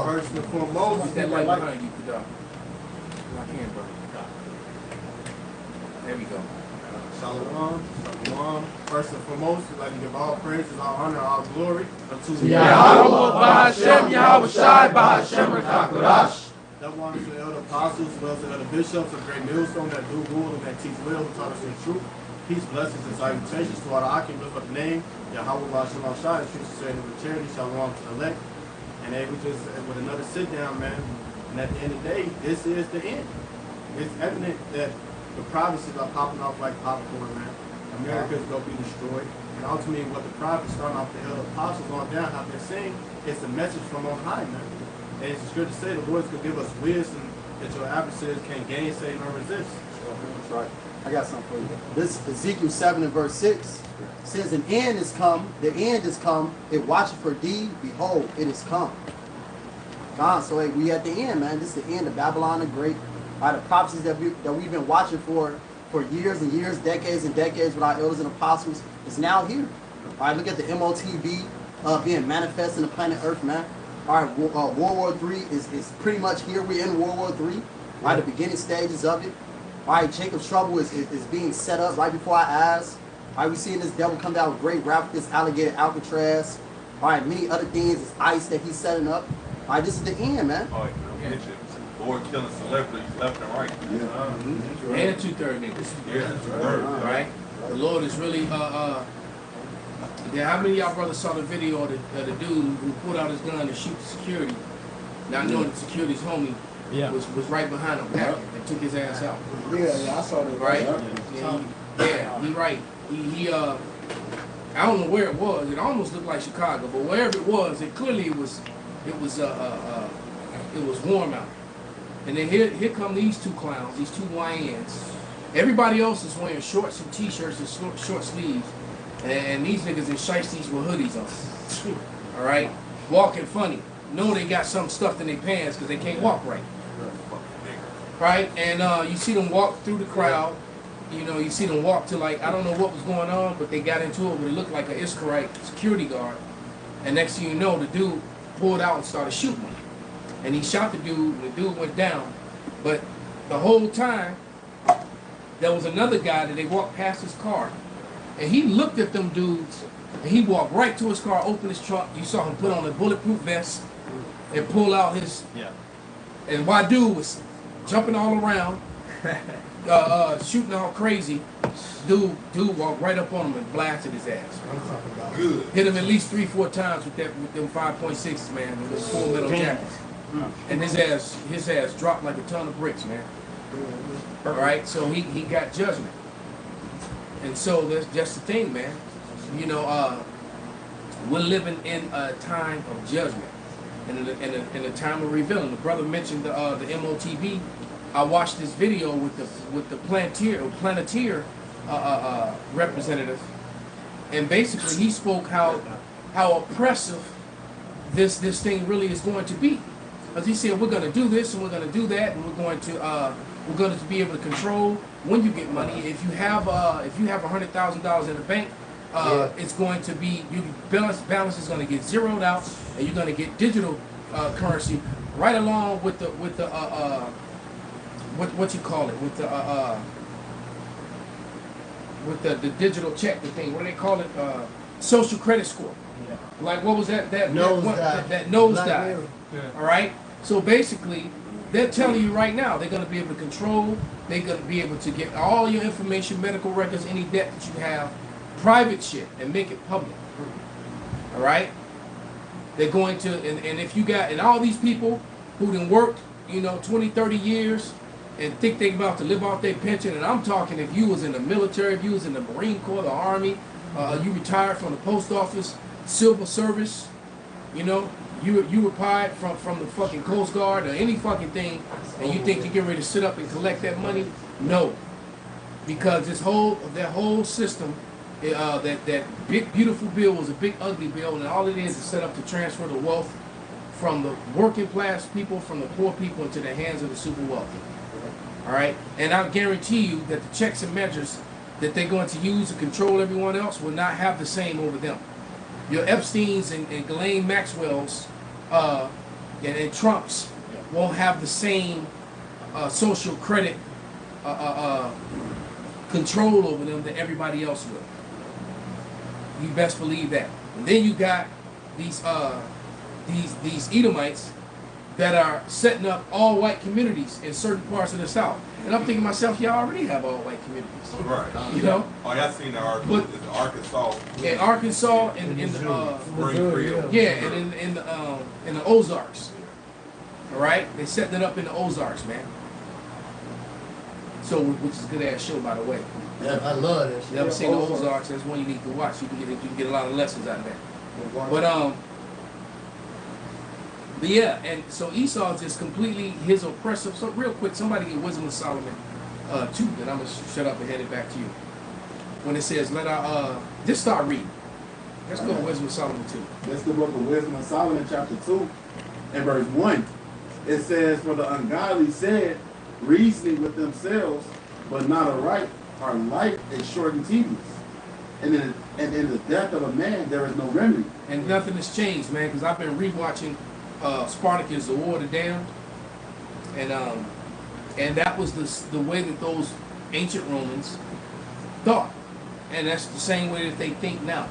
First and foremost, Put that light behind you, Kadar. Lock in, brother. There we go. Shalom, shalom. First and foremost, we'd like to give all praises, all honor, all glory unto Yahweh Ba'Hashem, Yahweh Shai Ba'Hashem Rakakodash. that belongs to the elder apostles, as well as the elder bishops of Great Millstone that do rule and that teach will and taught us the truth. Peace, blessings, and salutations to all the Akim, lift up the name, Yahweh Ba'Hashem Shai, the truth, sincerity, and charity, shalom to the elect. And then we just, with another sit down, man. And at the end of the day, this is the end. It's evident that the prophecies are popping off like popcorn, man. America is going to be destroyed. And ultimately, what the prophets, starting off the elder apostles on down, have been saying, it's a message from on high, man. And it's good to say the Lord's going to give us wisdom that your adversaries can't gainsay nor resist. That's right. I got something for you. This Ezekiel 7 and verse 6 says, an end is come, the end is come, it watcheth for thee, behold, it is come. God, so hey, we at the end, man. This is the end of Babylon the Great. All right, the prophecies that we've been watching for years and years, decades and decades with our elders and apostles is now here. All right, look at the MOTB being manifest in the planet Earth, man. All right, World War III is pretty much here. We're in World War III. All right, the beginning stages of it. All right, Jacob's trouble is being set up right before our eyes. All right, we're seeing this devil come down with great wrath, this alligator Alcatraz. All right, many other things, this ice that he's setting up. All right, this is the end, man. Oh, yeah. Or killing celebrities left and right. Yeah. And 2/3 niggas. Yeah, 2/3. Right? The Lord is really, yeah, how many of y'all brothers saw the video of the dude who pulled out his gun to shoot the security, not knowing the security's homie was right behind him, and took his ass out. Yeah, I saw that. Right? Yeah, he right. He I don't know where it was. It almost looked like Chicago, but wherever it was, it clearly was warm out. And then here come these two clowns, these two YNs. Everybody else is wearing shorts and t-shirts and short sleeves, and these niggas in shiesties with hoodies on. All right, walking funny. Know they got some stuffed in their pants because they can't walk right. Right, and you see them walk through the crowd. You know, you see them walk to, like, I don't know what was going on, but they got into it, but it looked like an Iskarite security guard. And next thing you know, the dude pulled out and started shooting him. And he shot the dude, and the dude went down. But the whole time, there was another guy that they walked past his car. And he looked at them dudes, and he walked right to his car, opened his trunk. You saw him put on a bulletproof vest and pull out his... Yeah. And while dude was jumping all around, shooting all crazy, dude walked right up on him and blasted his ass. Good. Hit him at least 3-4 times with them 5.6s, man, with those Full Metal Jackets. And his ass dropped like a ton of bricks, man. All right, so he got judgment. And so that's just the thing, man. You know, we're living in a time of judgment, and in a time of revealing. The brother mentioned the MOTB. I watched this video with the Planeteer representative, and basically he spoke how oppressive this thing really is going to be. Because he said we're going to do this and we're going to do that, and we're going to be able to control when you get money. If you have $100,000 in the bank, it's going to be balance is going to get zeroed out, and you're going to get digital currency right along with the what you call it, with the digital check, the thing, what do they call it? Social credit score. Yeah. Like, what was that nosedive. Yeah. All right. So basically, they're telling you right now they're going to be able to control. They're going to be able to get all your information, medical records, any debt that you have, private shit, and make it public. All right. They're going to, and if you got, and all these people who done worked, 20, 30 years. And think they about to live off their pension. And I'm talking if you was in the military, if you was in the Marine Corps, the Army, you retired from the post office, civil service, you retired from the fucking Coast Guard or any fucking thing, and you think you get ready to sit up and collect that money? No, because that whole system, that big beautiful bill was a big ugly bill, and all it is set up to transfer the wealth from the working class people, from the poor people, into the hands of the super wealthy. All right, and I guarantee you that the checks and measures that they're going to use to control everyone else will not have the same over them. Your Epstein's and Ghislaine Maxwell's and Trumps won't have the same social credit control over them that everybody else will. You best believe that. And then you got these Edomites that are setting up all white communities in certain parts of the South. And I'm thinking to myself, y'all already have all white communities. Right. You know? Oh, y'all seen the article? It's Arkansas. In Arkansas and in the Springfield. yeah, and in the Ozarks. All right, they setting it up in the Ozarks, man. So, which is a good ass show, by the way. Yeah, I love that shit. Never seen the Ozarks? That's one you need to watch. You can get a lot of lessons out of that. But yeah, and so Esau is just completely his oppressive. So real quick, somebody get Wisdom of Solomon 2, and I'm gonna shut up and hand it back to you. When it says, let our just start reading. Let's go to Wisdom of Solomon 2. That's the book of Wisdom of Solomon, chapter 2, and verse 1. It says, for the ungodly said, reasoning with themselves, but not aright, our life is short and tedious. And in the death of a man, there is no remedy. And nothing has changed, man, because I've been rewatching Spartacus, The War of the Damned, and that was the way that those ancient Romans thought, and that's the same way that they think now.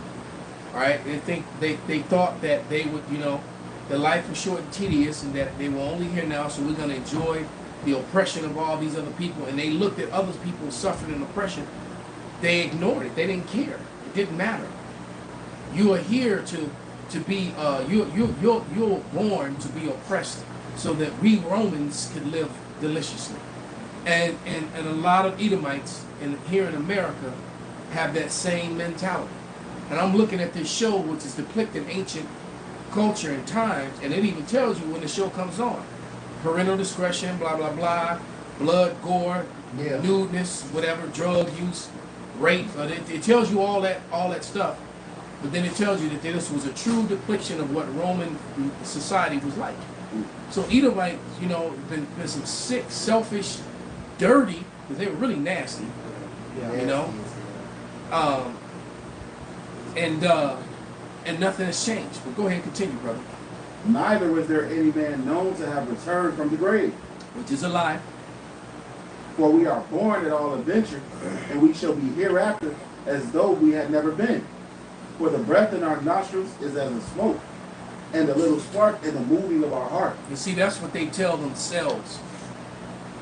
All right, they thought that they would, you know, the life was short and tedious, and that they were only here now, so we're going to enjoy the oppression of all these other people. And they looked at other people suffering and oppression. They ignored it. They didn't care. It didn't matter. You are here to be you're born to be oppressed, so that we Romans could live deliciously. And a lot of Edomites here in America have that same mentality. And I'm looking at this show, which is depicting ancient culture and times, and it even tells you when the show comes on. Parental discretion, blah, blah, blah, blood, gore, nudeness, whatever, drug use, rape. It tells you all that stuff. But then it tells you that this was a true depiction of what Roman society was like. So Edomites, you know, been some sick, selfish, dirty, because they were really nasty, you know. And nothing has changed. But go ahead and continue, brother. Neither was there any man known to have returned from the grave. Which is a lie. For we are born at all adventure, and we shall be hereafter as though we had never been. For the breath in our nostrils is as a smoke, and the little spark in the moving of our heart. You see, that's what they tell themselves.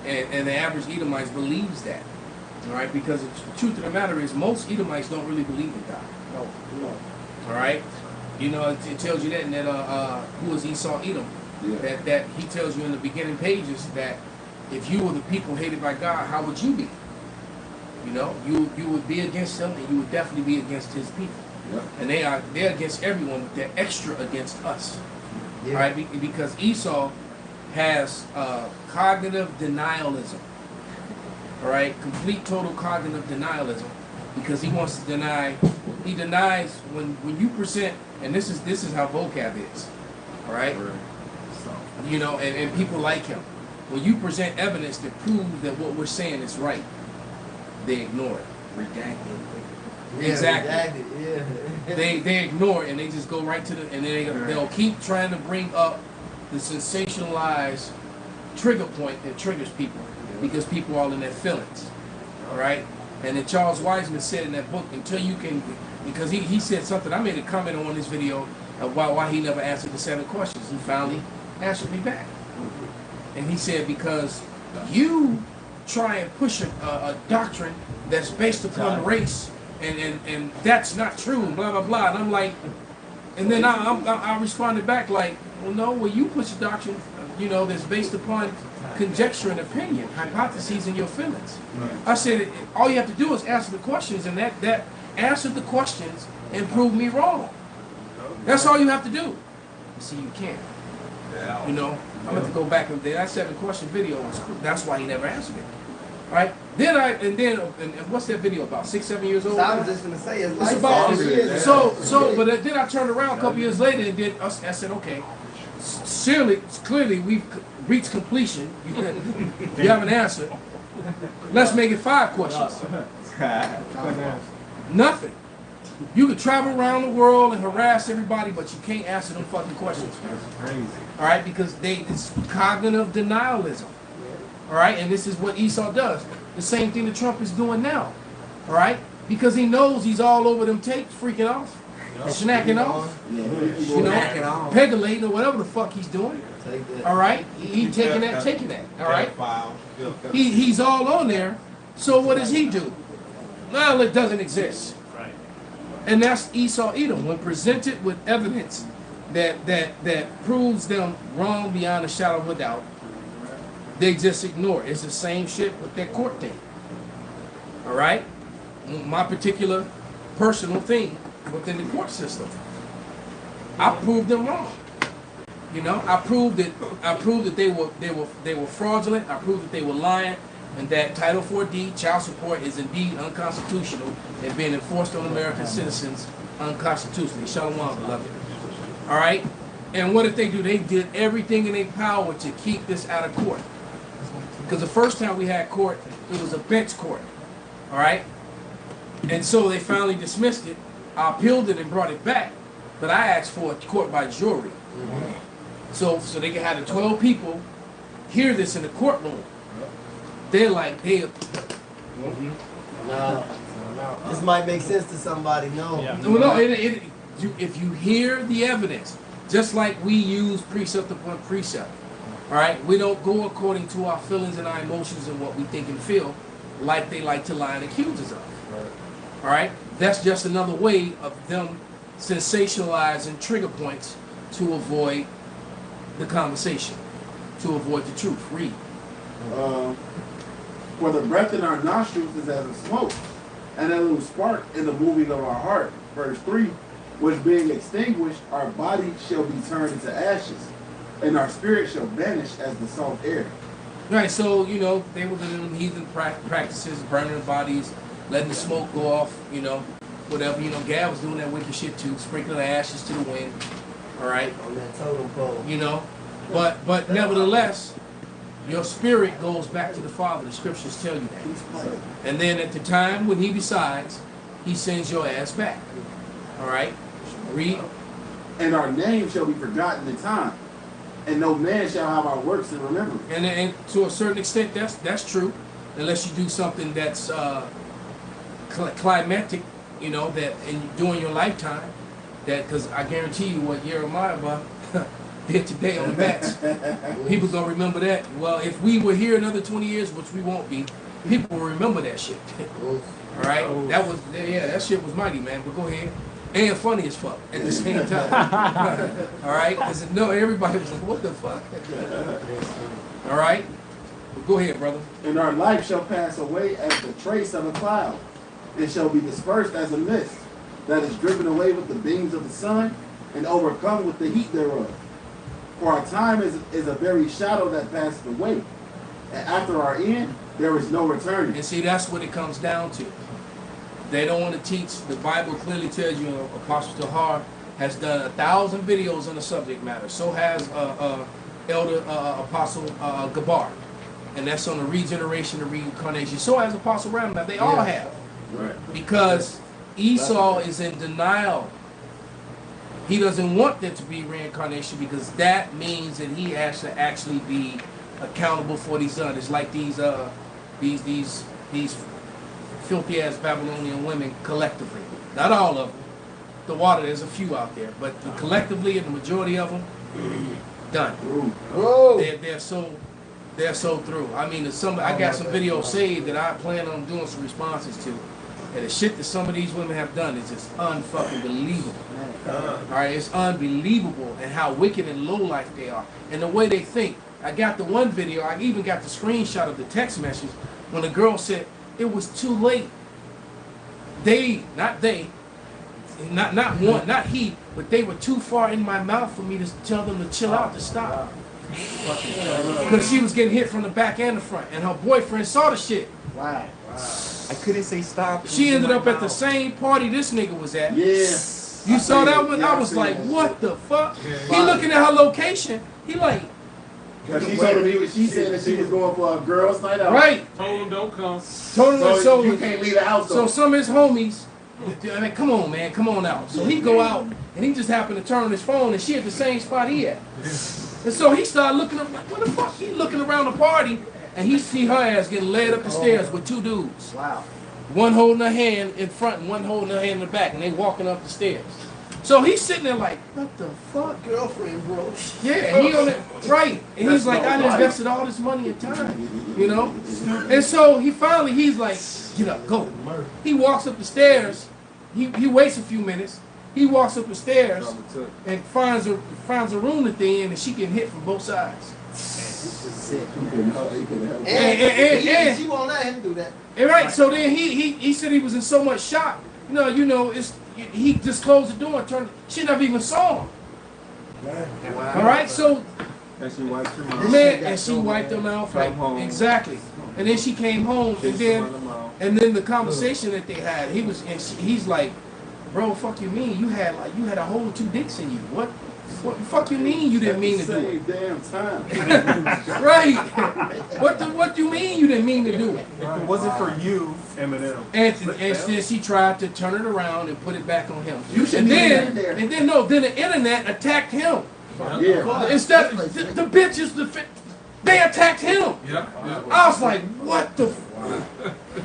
And the average Edomites believes that. All right? Because the truth of the matter is, most Edomites don't really believe in God. No. All right? You know, it tells you that in that, who is Esau Edom? Yeah. That he tells you in the beginning pages that if you were the people hated by God, how would you be? You know, you would be against him, and you would definitely be against his people. Yeah. And they're against everyone. They're extra against us. Yeah. Right? Because Esau has cognitive denialism. All right? Complete, total cognitive denialism. Because he wants to deny. He denies when you present, and this is how vocab is. All right? You know, and people like him. When you present evidence that proves that what we're saying is right, they ignore it. Redacted. Yeah, exactly. Redacted, yeah. They ignore it, and they just go right to the, and they'll keep trying to bring up the sensationalized trigger point that triggers people, because people are in their feelings. All right? And then Charles Wiseman said in that book, until you can, because he said something, I made a comment on this video of why he never answered the 7 questions. He finally answered me back. And he said, because you try and push a doctrine that's based upon race, and that's not true, and blah, blah, blah. And I'm like, and then I responded back like, well, you push a doctrine, you know, that's based upon conjecture and opinion, hypotheses, and your feelings. Right. I said, all you have to do is answer the questions, and that answered the questions and proved me wrong. That's all you have to do. You see, you can't. You know, I'm going to go back and that 7-question video was cool. That's why he never answered it. Right? Then and what's that video about? 6, 7 years old? So I was just going to say it's about but then I turned around a couple years later and I said, okay, clearly we've reached completion. You haven't answered. Let's make it 5 questions. Nothing. You can travel around the world and harass everybody, but you can't answer them fucking questions. Crazy. All right, because it's cognitive denialism. All right, and this is what Esau does. The same thing that Trump is doing now. All right, because he knows he's all over them tapes, freaking off, snacking off, you know, pegulating or whatever the fuck he's doing. All right, he taking that. All right, he's all on there. So what does he do? Well, it doesn't exist. And that's Esau Edom. When presented with evidence that proves them wrong beyond a shadow of a doubt, they just ignore it. It's the same shit with that court thing. All right? My particular personal thing within the court system. I proved them wrong. You know, I proved that they were fraudulent. I proved that they were lying, and that Title 4D child support is indeed unconstitutional and being enforced on American citizens unconstitutionally. Shalom, beloved. All right? And what did they do? They did everything in their power to keep this out of court. Because the first time we had court, it was a bench court. All right? And so they finally dismissed it. I appealed it and brought it back, but I asked for a court by jury. So they can have the 12 people hear this in the courtroom. They're like, No. This might make sense to somebody. No. No, if you hear the evidence, just like we use precept upon precept, all right, we don't go according to our feelings and our emotions and what we think and feel, like they like to lie and accuse us of. All right, that's just another way of them sensationalizing trigger points to avoid the conversation, to avoid the truth. Read. For the breath in our nostrils is as a smoke, and a little spark in the moving of our heart. Verse 3, which being extinguished, our body shall be turned into ashes, and our spirit shall vanish as the salt air. Right, so, you know, they were doing heathen practices, burning the bodies, letting the smoke go off, you know, whatever. You know, Gad was doing that wicked shit too, sprinkling the ashes to the wind, all right? On that totem pole. You know, but nevertheless, your spirit goes back to the Father. The scriptures tell you that. And then at the time when he decides, he sends your ass back. All right? Read. And our name shall be forgotten in time, and no man shall have our works in remembrance. And to a certain extent, that's true, unless you do something that's climatic, you know, that during your lifetime, that because I guarantee you what Jeremiah did today on the mats, people gonna remember that. Well, if we were here another 20 years, which we won't be, people will remember that shit. All right, that shit was mighty, man. But go ahead. And funny as fuck at the same time. All right, because no, everybody was like, "What the fuck?" All right, but go ahead, brother. And our life shall pass away as the trace of a cloud. It shall be dispersed as a mist that is driven away with the beams of the sun and overcome with the heat thereof. For our time is a very shadow that passes away, and after our end there is no returning. And see, that's what it comes down to. They don't want to teach. The Bible clearly tells you, Apostle Tahar has done 1,000 videos on the subject matter. So has Elder Apostle Gabar. And that's on the regeneration and reincarnation. So has Apostle Ramlah. They all have. Right. Because Esau is in denial. He doesn't want there to be reincarnation because that means that he has to actually be accountable for what he's done. It's like these filthy ass Babylonian women collectively. Not all of them. The water, there's a few out there, but collectively, and the majority of them, done. Whoa. They're so through. I mean, I got some videos saved that I plan on doing some responses to, and the shit that some of these women have done is just unfucking believable. All right, it's unbelievable, and how wicked and low life they are, and the way they think. I got the one video. I even got the screenshot of the text message when the girl said it was too late. Not he, but they were too far in my mouth for me to tell them to chill out, to stop. Because she was getting hit from the back and the front, and her boyfriend saw the shit. Wow. I couldn't say stop. She ended up at the same party this nigga was at. Yeah. You saw that one? I was like, what the fuck? He looking at her location. He like, She told him she said that she was going for a girls' night out. right. Told him don't come. Told him So you can't leave the house though. So some of his homies I mean, come on, man, come on out. So he go out, and he just happened to turn on his phone, and she at the same spot he at. And so he started looking up, like, what the fuck? He looking around the party, and he see her ass getting led up the stairs with 2 dudes. Wow. One holding her hand in front and one holding her hand in the back, and they walking up the stairs. So he's sitting there like, what the fuck? Girlfriend, bro. Yeah, he on it, right. And he's like, I invested all this money and time, you know? And so he's like, get up, go. He walks up the stairs, he waits a few minutes, he walks up the stairs and finds a room that they in, and she can hit from both sides. And she won't let him do that. And right, so then he said he was in so much shock. He just closed the door and turned. She never even saw him. All right, so And she wiped her mouth. man, and she wiped her mouth like exactly. And then she came home, and then the conversation that they had, he's like, bro, fuck you mean you had a whole 2 dicks in you? What the fuck you mean you didn't mean to do it? Damn time. Right. What you mean you didn't mean to do it? It wasn't for you, Eminem. And then she tried to turn it around and put it back on him. Then the internet attacked him. Yeah. Instead, the bitches, they attacked him. I was like, what the?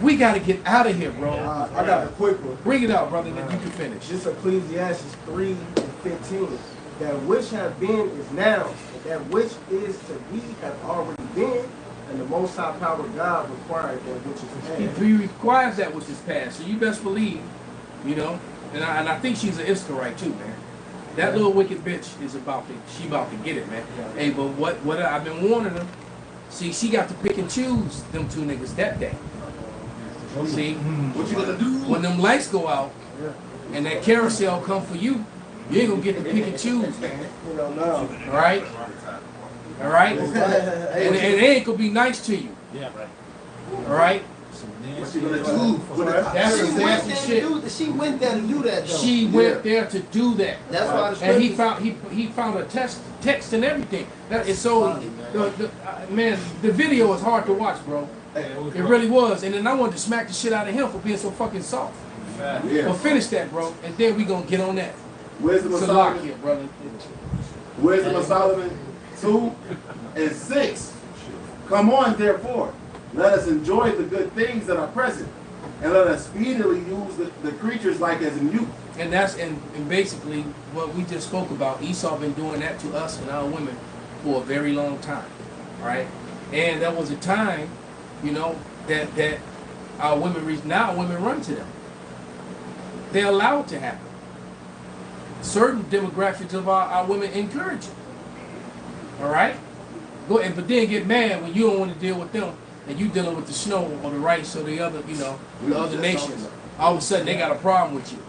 We got to get out of here, bro. I got a quick one. Bring it out, brother, then you can finish. This Ecclesiastes 3:15. That which have been is now, and that which is to be have already been, and the Most High Power of God required that which is past. He requires that which is past. So you best believe, and I think she's an Israelite too, man. That little wicked bitch is about to get it, man. Hey, but what I've been warning her. See, she got to pick and choose them 2 niggas that day. See, What you gonna do? when them lights go out and that carousel come for you, you ain't gonna get to pick and choose, man. No. All right, all right, and they ain't gonna be nice to you. All right. What you gonna do? That's some nasty shit. She went there to do that, though. She went there to do that. That's why the And scriptures- he found a text and everything. That is so man, the video is hard to watch, bro. It really was. And then I wanted to smack the shit out of him for being so fucking soft. Yeah. But finish that, bro, and then we gonna get on that. Wisdom of Salakia, Solomon. brother. Wisdom of Solomon 2:6. Come on, therefore, let us enjoy the good things that are present, and let us speedily use the creatures like as in youth. And that's and basically what we just spoke about. Esau been doing that to us and our women for a very long time, right? And there was a time, that our women reach. Now women run to them. They allow it to happen. Certain demographics of our women encourage it. All right, but then get mad when you don't want to deal with them, and you dealing with the snow or the rice or the other, the other nations. All of a sudden they got a problem with you.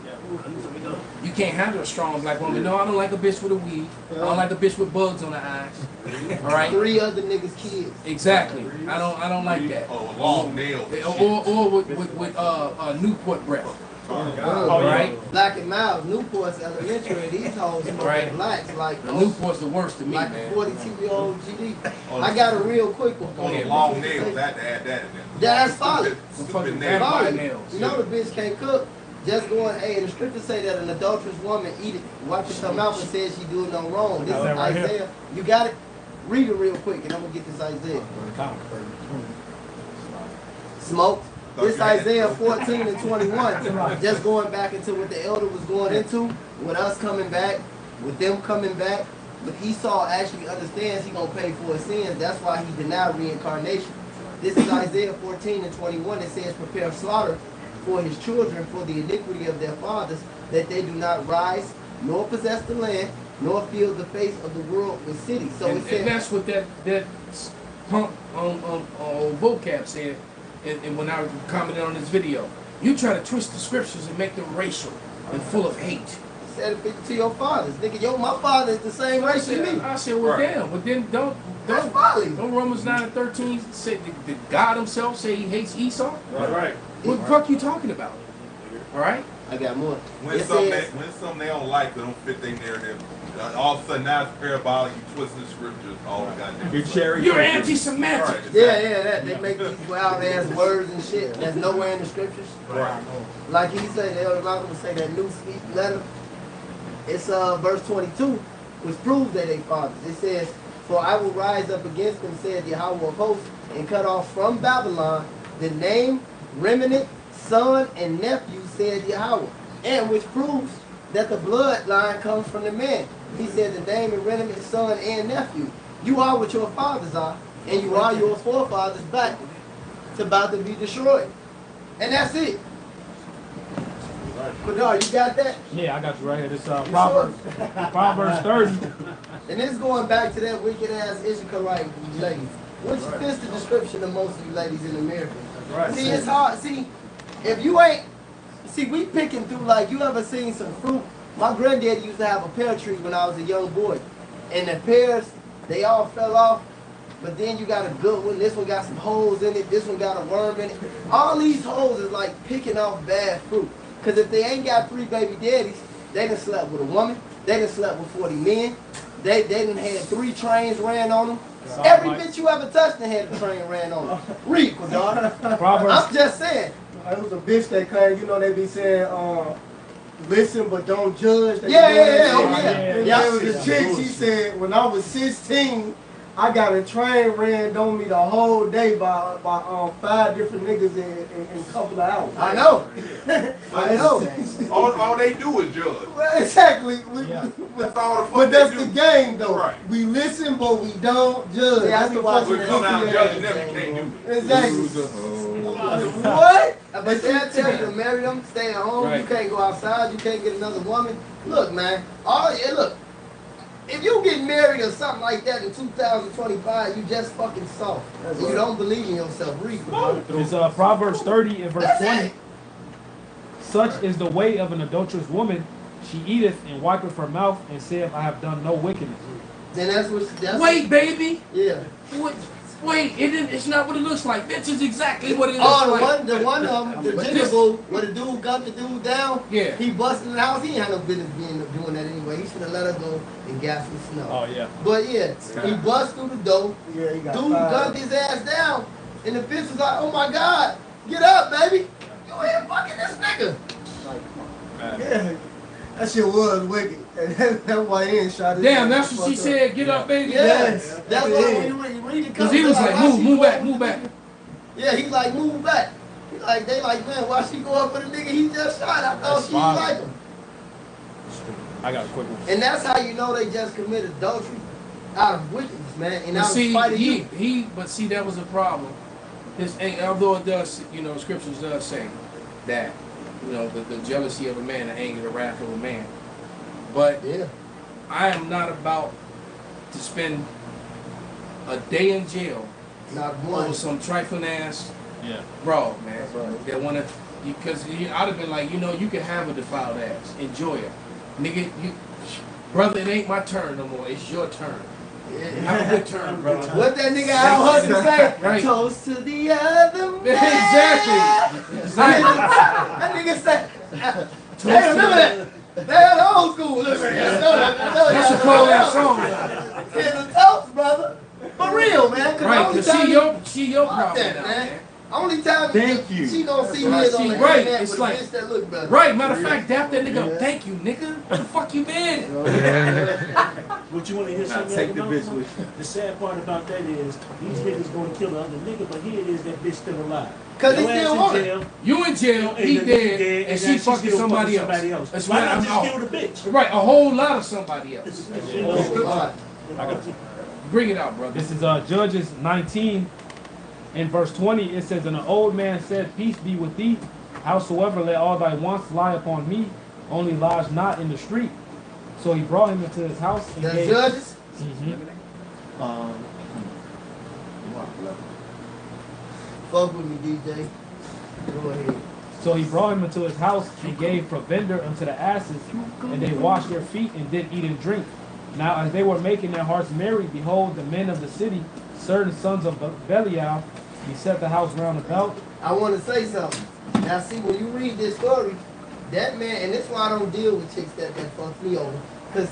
You can't handle a strong black woman. No, I don't like a bitch with a weave. I don't like a bitch with bugs on her eyes. All right. 3 other niggas' kids. Exactly. I don't like that. Oh, long nails. Or with Newport breath. All right. Black and Miles, Newport's elementary. These hoes smoking Right. blacks like The Newport's the worst to me, like a man. 42-year-old GD. I got a real quick one. Oh, the long nails. I had to add that in there. That's folly. Some Stupid fucking nails. vampire Folly. nails. You know the bitch can't cook. Just going, hey, the scriptures say that an adulterous woman eat it, watch it come out and says she doing no wrong. This is Isaiah. You got it? Read it real quick and I'm gonna get this Isaiah. Smoked. This Isaiah 14 and 21. Just going back into what the elder was going into, with us coming back, with them coming back. But Esau actually understands he gonna pay for his sins. That's why he denied reincarnation. This is Isaiah 14 and 21. It says, prepare slaughter for his children for the iniquity of their fathers, that they do not rise, nor possess the land, nor fill the face of the world with cities. So it says, and that's what that punk on vocab said. And when I commented on this video, you try to twist the scriptures and make them racial and full of hate. said it to your fathers. Nigga, my father is the same race as me. I said, well, Right. damn. But then That's folly. don't Romans 9 and 13 say did God himself say he hates Esau? Right. What the fuck you talking about? All right. I got more. When It something says, they don't like, they don't fit their narrative. All of a sudden now it's parabolic, you twisting the scriptures, all the goddamn. You cherry. You're picking. anti-Semitic. Right, Yeah, that they make these wild ass words and shit that's nowhere in the scriptures. Right. Like he said, the Elder Malcolm would say that new speech letter. It's verse 22, which proves that they fathers. It says, "For I will rise up against them," said Yahweh of hosts, "and cut off from Babylon the name, remnant, son, and nephew," said Yahweh. And which proves that the bloodline comes from the man. He said the name and remnant, son, and nephew. You are what your fathers are, and you are your forefathers back. It's about to be destroyed. And that's it. But no, you got that? Yeah, I got you right here. This Proverbs 30. And it's going back to that wicked ass Issacharite lady, which fits the description of most of you ladies in America. Right. See, it's hard. See, if you ain't, see, we picking through like you ever seen some fruit. My granddaddy used to have a pear tree when I was a young boy, and the pears they all fell off. But then you got a good one. This one got some holes in it. This one got a worm in it. All these holes is like picking off bad fruit. Cause if they ain't got 3 baby daddies, they done slept with a woman. They done slept with 40 men. They done had 3 trains ran on them. Every bitch you ever touched done had a train ran on them. Read, Quadar. Proverbs. I'm just saying. It was a bitch that came, you know, they be saying, listen but don't judge. Yeah. And there was a chick, she said, when I was 16, I got a train ran on me the whole day by 5 different niggas in a couple of hours. I know. I know. All they do is judge. Well, exactly. That's all the fuck But that's they the do. game, though. Right. We listen, but we don't judge. Yeah, I That's be the watching We fucking come out goofy judging ass. them, you can't do it. Exactly. What? But they'll tell you to marry them, stay at home, you Right. can't go outside, you can't get another woman. Look, man, look, if you get married or something like that in 2025, you just fucking soft. You don't believe in yourself. Read. It's Proverbs 30 and verse That's 20. it. Such is the way of an adulterous woman. She eateth and wipeth her mouth and saith, I have done no wickedness. Then that's Wait, baby. Yeah. Wait, it's not what it looks like. This is exactly what it looks Oh, like. the one the But jigaboo, where the dude got the dude down. Yeah. He busted in the house. He ain't had no business doing that anyway. He should have let her go and got some snow. Oh, yeah. But yeah, he bust through the door. Yeah, he got Dude 5. gunned his ass down, and the bitch was like, "Oh my God, get up, baby! You ain't fucking this nigga." Yeah. That shit was wicked. And that's why he ain't shot his Damn, ass. that's what she said. Get up, baby. Yes, Yes. that's why when you read it, Because he was like, move back. Yeah, he like move back. He like they like, man, why she go up with a nigga he just shot? I thought she wild. like him. I got a quick one. And that's how you know they just committed adultery out of wickedness, man, and But out of see, spite of you. but see, that was a problem. And although it does, scriptures does say that, the jealousy of a man, the anger, the wrath of a man. But Yeah. I am not about to spend a day in jail Not one. over some trifling ass Yeah. bro, man. That's right. That wanna, because I'd have been like, you can have a defiled ass, enjoy it, nigga. Brother, it ain't my turn no more. It's your turn. Yeah. Have a good turn, brother. What that nigga Al Hudson say? Right. Toast to the other man. Exactly. That nigga said. Hey, remember that? That's old school. Look at that. That's a cold ass song. It's a toast, brother. For real, man. Right, Only cause time she your fuck problem that, now, man. man. Only time Thank you. she gonna see me is on the Right, internet it's with like- a bitch that look better. Right, matter of fact, dap that nigga up. Thank you, nigga. Where the fuck you been? What you want to hear Now something take the else bitch about? with The sad part about that is these niggas gonna kill the other nigga, but here it is that bitch still alive. Cause he Your ass still in want it. jail, You in jail, and he the nigga dead, and now she fucking still somebody fucking else. That's Why right. not I'm just off. kill the bitch? Right, a whole lot of somebody else. Alright. Bring it out, brother. This is Judges 19 in verse 20. It says, And an old man said, Peace be with thee. Howsoever, let all thy wants lie upon me. Only lodge not in the street. So he brought him into his house and The gave... judges. Mhm. Fuck with me, DJ. Go ahead. So he brought him into his house and gave provender unto the asses, and they washed their feet and did eat and drink. Now as they were making their hearts merry, behold, the men of the city, certain sons of Belial, beset the house round about. I want to say something. Now, see, when you read this story, that man, and this is why I don't deal with chicks that fuck me over. Cause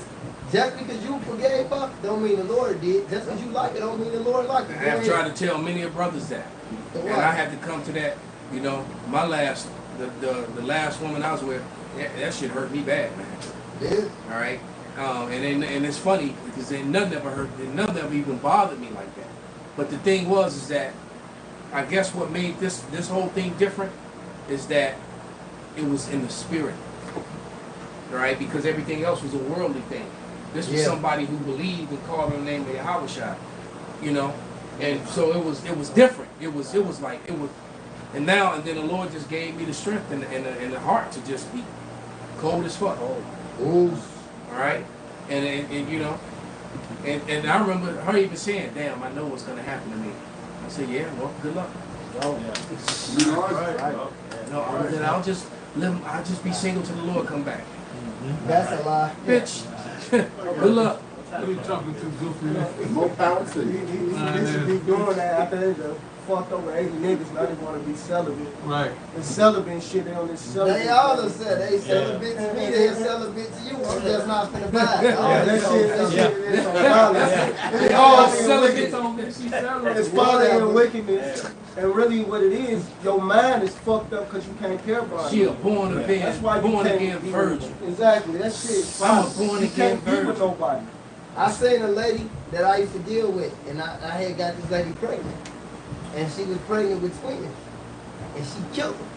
just because you forgave her, don't mean the Lord did. Just because you like it, don't mean the Lord liked it. I have tried to tell many of brothers that, and I had to come to that. You know, my last, the last woman I was with, that shit hurt me bad, man. Yeah. All right, and it's funny because none ever even bothered me like that. But the thing is that I guess what made this whole thing different is that it was in the spirit, right? Because everything else was a worldly thing. This was somebody who believed and called on the name of Yahweh, you know, and so it was different. It was like it was, and then the Lord just gave me the strength and the heart to just be cold as fuck. All right, and you know, and I remember her even saying, "Damn, I know what's gonna happen to me." I said, "Yeah, well, good luck." Oh yeah. No, then I'll just be single till the Lord come back. That's a lie. Bitch. Good luck. We talking too goofy. More power to you. He should be doing that after they fucked over 80 niggas. Now they want to be celibate. Right. And celibate and shit, they on this celibate. They all have said they celibate to me, they celibate to you. I'm just not finna buy it. That shit is on violence. They all celibate. It's folly and wickedness. And really what it is, your mind is fucked up because you can't care about it. She a born again, That's why born again virgin. Exactly, that shit. I'm a born again virgin. With nobody. I seen a lady that I used to deal with, and I had got this lady pregnant. And she was pregnant with twins. And she killed them.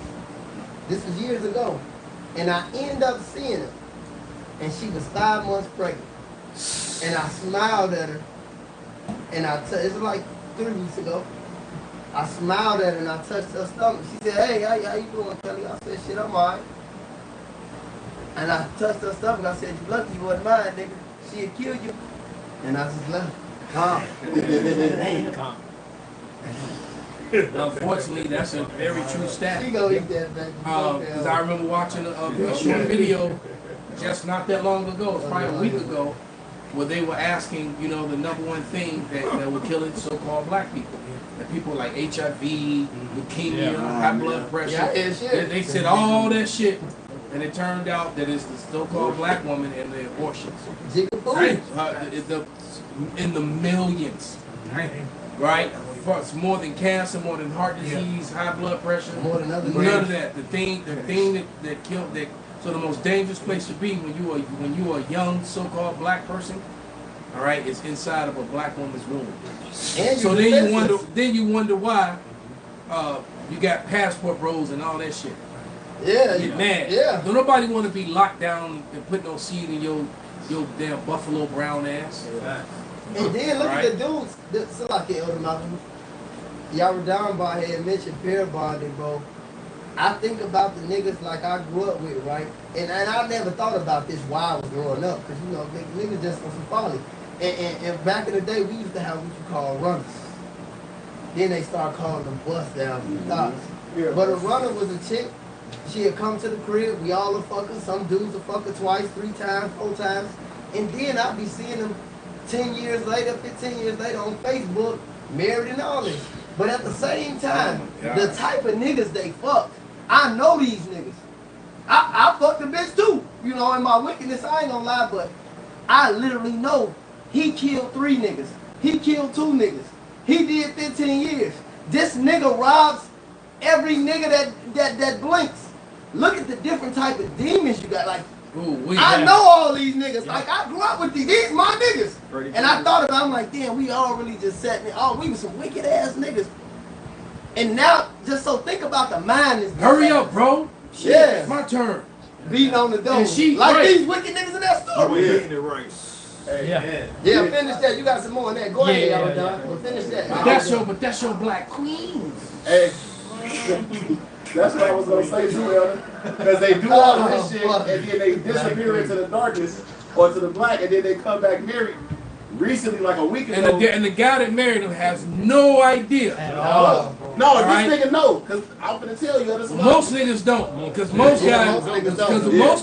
This was years ago. And I ended up seeing her. And she was 5 months pregnant. And I smiled at her. And it was like 3 weeks ago. I smiled at her and I touched her stomach. She said, "Hey, how you doing, Kelly?" I said, "Shit, I'm alright." And I touched her stomach. I said, "You lucky you wasn't mine, nigga. She'd kill you." And I just left. Calm. Calm. Unfortunately, that's a very true stat. She gonna eat that, baby. Because I remember watching a short video just not that long ago, probably a week ago, where they were asking, you know, the #1 thing that were killing so-called black people. And people like HIV, leukemia, high blood pressure. They said all that shit. And it turned out that it's the so-called black woman and the abortions. Right? In the millions. Right? It's more than cancer, more than heart disease, high blood pressure. None of that. The thing that killed that. So the most dangerous place to be when you are a young so-called black person, all right, is inside of a black woman's womb. So then you wonder why you got passport bros and all that shit. Yeah, get mad. Yeah. Don't nobody want to be locked down and put no seed in your damn Buffalo Brown ass. And then look at the dudes. This is like the Elder Malcolm. Y'all were down by here and mentioned pair bonding, bro. I think about the niggas like I grew up with, right? And I never thought about this while I was growing up, because you know, niggas just on some folly. And back in the day, we used to have what you call runners. Then they started calling them bust downs and thoughts. But a runner was a chick. She'd come to the crib, we all a fucker. Some dudes a fucker twice, 3 times, 4 times. And then I'd be seeing them 10 years later, 15 years later on Facebook, married and all this. But at the same time, the type of niggas they fuck, I know these niggas. I fucked the bitch too. You know, in my wickedness, I ain't gonna lie, but I literally know he killed 3 niggas. He killed 2 niggas. He did 15 years. This nigga robs every nigga that blinks. Look at the different type of demons you got. Like, I know all these niggas. Like, I grew up with these. These my niggas. And I thought about it, I'm like, damn, we all really just sat there. Oh, we was some wicked ass niggas. And now, just so think about the mind. Hurry up, bro. Shit, yeah. It's my turn. Beating on the door. Like these wicked niggas in that story. You're getting it right. Hey, yeah, finish that. You got some more in that. Go ahead, y'all done. Well, finish that. But that's your black queens. Hey. That's what I was gonna say too, Elder. Because they do all this shit and then they disappear into the darkness or to the black and then they come back married. Recently, like a week ago. And the guy that married him has no idea at all. No, this nigga know. Because I'm gonna tell you, most niggas don't. Because most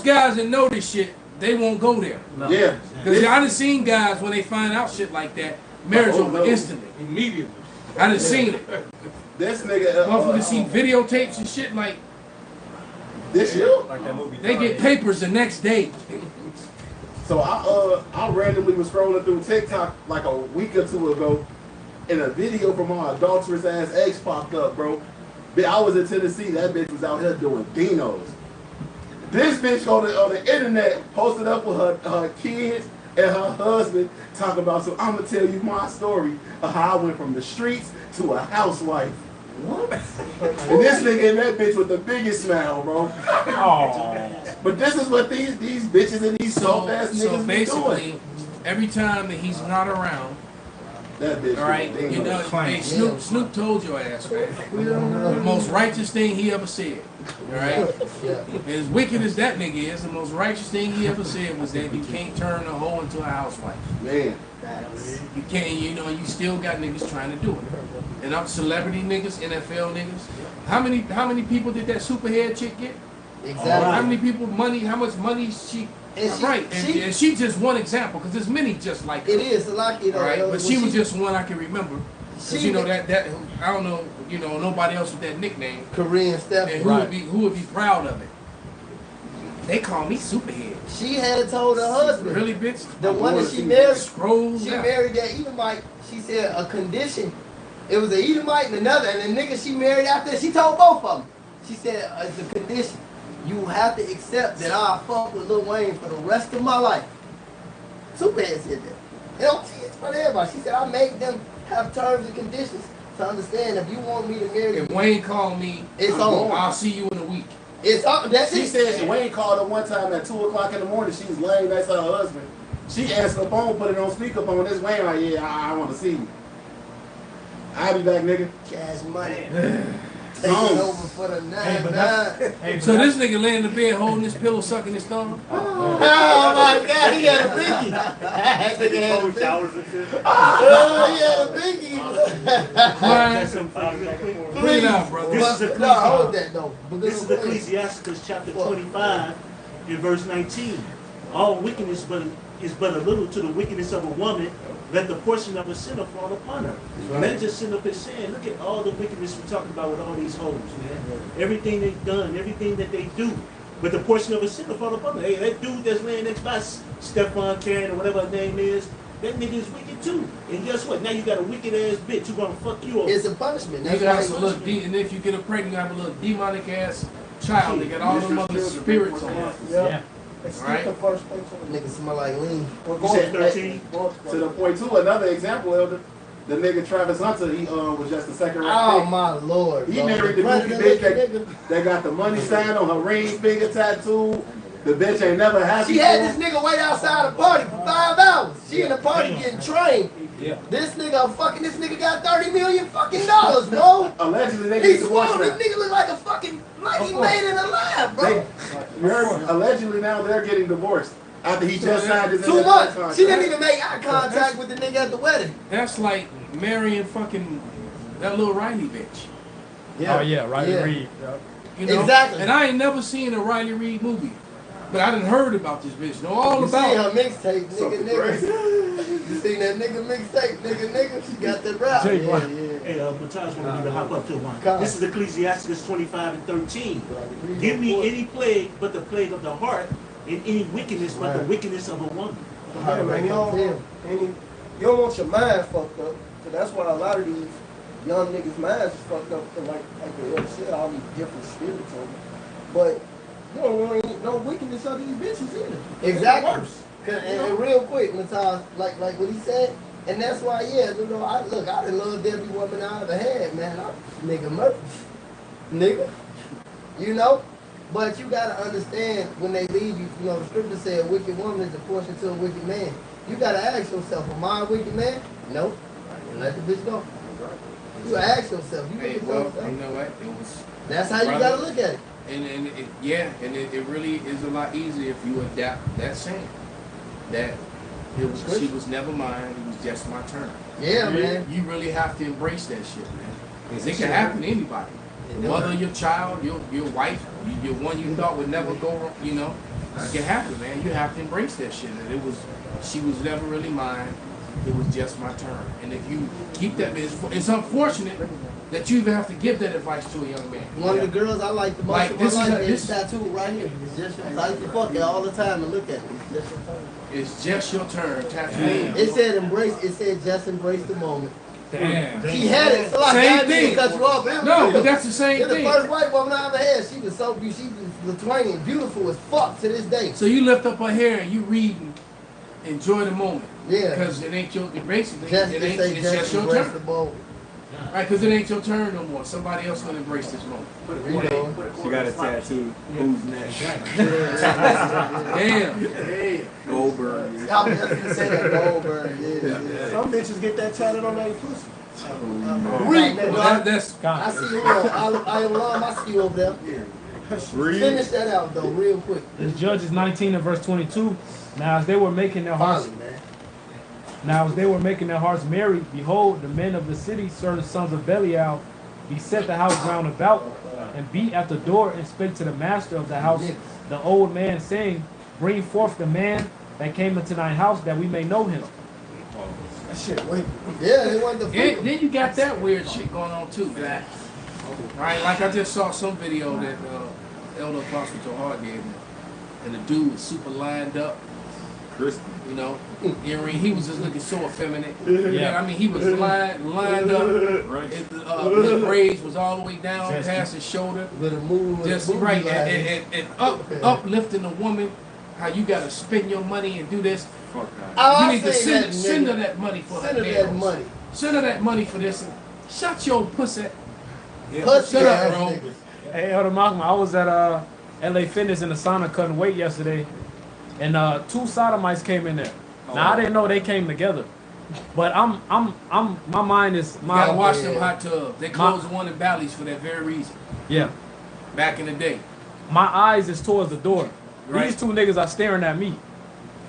guys that know this shit, they won't go there. No. Yeah. Because I done seen guys when they find out shit like that, marriage over instantly. Immediately. I done seen it. This nigga, motherfuckers see videotapes and shit like this. You they get papers the next day. So I randomly was scrolling through TikTok like a week or two ago, and a video from my adulterous ass ex popped up, bro. I was in Tennessee. That bitch was out here doing dinos. This bitch on the internet posted up with her kids and her husband talking about, so I'm gonna tell you my story of how I went from the streets to a housewife. What? And this nigga in that bitch with the biggest smile, bro. Oh. But this is what these bitches and these soft ass niggas be doing. Every time that he's not around, that bitch, all right, you know, hey, Snoop told your ass, man. The most righteous thing he ever said, all right? As wicked as that nigga is, the most righteous thing he ever said was that you can't turn a hoe into a housewife. Man. You can't, you know, you still got niggas trying to do it. And I'm celebrity niggas, NFL niggas. How many people did that superhead chick get? Exactly. How many people how much money she right, and she just one example, because there's many just like her. It is a lot, you know. Right, but she was just one I can remember. Because you know that I don't know, you know, nobody else with that nickname. Korean Steph. And who would be proud of it? They call me Superhead. She had told her husband. Really, bitch? The one that she married. She married that Edomite. She said a condition. It was an Edomite and another, and the nigga she married after. She told both of them. She said it's a condition. You have to accept that I'll fuck with Lil Wayne for the rest of my life. Superhead said that. You know, it's for everybody. She said I make them have terms and conditions to understand if you want me to marry you. If Wayne called me, it's on. I'll see you in a week. It's on. That's she it. said Wayne called her one time at 2 o'clock in the morning. She was laying next to her husband. She answered the phone, put it on speakerphone. This Wayne like, yeah, I want to see you. I'll be back, nigga. Cash money. Taking over for the 9-9. So this nigga laying in the bed holding his pillow, sucking his thumb. Oh my God, he had a biggie. That nigga had a biggie. Oh, he had a biggie. Bring it out, brother. Hold that though. This is Ecclesiasticus chapter 25 in verse 19. All wickedness is but a little to the wickedness of a woman. Let the portion of a sinner fall upon her. Right. Let just sit up and say, look at all the wickedness we're talking about with all these hoes, man. Everything they've done, everything that they do. But the portion of a sinner fall upon her. Hey, that dude that's laying next by Stephon Karen or whatever her name is, that nigga is wicked too. And guess what? Now you got a wicked ass bitch who gonna fuck you up. It's a punishment. You have a little and if you get her pregnant, you have a little demonic ass child. They got all them other spirits on her. Yeah. Right? Nigga smell like lean. We're going 13. To the point too, another example, Elder. The nigga Travis Hunter, he was just the second round pick. Oh my lord. He married the goofy bitch that got the money sign on her ring finger tattoo. The bitch ain't never happy. She had this nigga wait outside the party for 5 hours. She in the party getting trained. Yeah. This nigga fucking, this nigga got $30 million fucking dollars, bro. Allegedly, they he's swole. This nigga look like a fucking, like he made it alive, bro. Allegedly now they're getting divorced after he just signed his 2 months. She didn't even make eye contact with the nigga at the wedding. That's like marrying fucking that little Riley bitch. Yeah. Oh yeah, Riley Reid. Yep. You know? Exactly. And I ain't never seen a Riley Reid movie. But I done heard about this bitch. Know all about her mixtape, nigga. You seen that nigga mixtape, nigga? She got that rap. Hey, Matthias wanted me to hop up to one. This is Ecclesiasticus 25 and 13. Give me any plague but the plague of the heart, and any wickedness but the wickedness of a woman. Yeah, man, you don't want your mind fucked up. So that's why a lot of these young niggas' minds is fucked up. Like the other said, all these different spirits on them. But you don't really no wickedness of these bitches either. Exactly. And real quick, Matthias, like what he said, and that's why, yeah, you know, I done loved every woman I ever had, man. Nigga Murphy. Nigga. You know? But you gotta understand when they leave you, you know, the scripture said a wicked woman is a portion to a wicked man. You gotta ask yourself, am I a wicked man? No. Let the bitch go. You ask yourself, you hey, well, you know what? It was that's how you gotta look at it. And it really is a lot easier if you adapt that saying. That she was never mine, it was just my turn. Yeah, man. You really have to embrace that shit, man. Because it can happen to anybody. Your mother, your child, your wife, your one you thought would never go wrong, you know. It can happen, man. You have to embrace that shit. And she was never really mine. it was just my turn. And if you keep that, it's unfortunate that you even have to give that advice to a young man. One of the girls I like the most Like, in my this is life a- is this- tattoo right here. It's just I used to fuck it all the time and look at it. It's just your turn. It's just your turn. Tattoo. It said embrace. It said just embrace the moment. Damn. She had it. So I Same got thing. to cut you off. It was No, real. but that's the same It's thing. the first white woman I ever had. She was so beautiful. She was Lithuanian, beautiful as fuck to this day. So you lift up her hair and you read and enjoy the moment. Yeah. Because it ain't your, basically, Just it to ain't, say it's just just your embrace turn. the moment. Right, because it ain't your turn no more. Somebody else gonna embrace this moment. You know. She got a tattoo. Who's next? Damn. Goldberg. I was just gonna say that Goldberg. Yeah. Some bitches get that tatted on their pussy. Read. That's I see you on I Love. I see you over there. Finish that out though, real quick. It's Judges 19 and verse 22. Now as they were making their hearts, merry, behold, the men of the city, certain sons of Belial, beset the house round about, and beat at the door, and spake to the master of the house, the old man, saying, Bring forth the man that came into thine house, that we may know him. That shit, wait. Yeah, they want the Then you got that weird shit going on too, man. Right, like I just saw some video that Elder Apostle Johar gave me, and the dude was super lined up. You know, earring. He was just looking so effeminate. Yeah, I mean, he was lined up. His braids was all the way down past his shoulder. With a move, Just right, and uplifting a woman. How you gotta spend your money and do this. You need to send her that money for Send her her that nails. money. Send her that money for this. Shut your pussy. Pussy Shut up, ass bro. niggas. Hey, Elder Malcolm, I was at LA Fitness in the sauna cutting weight yesterday, and two sodomites came in there. Now I didn't know they came together, but my mind is You gotta my wash them hot tubs. They closed one in Bally's for that very reason. yeah. Back in the day. My eyes is towards the door. Right. These two niggas are staring at me.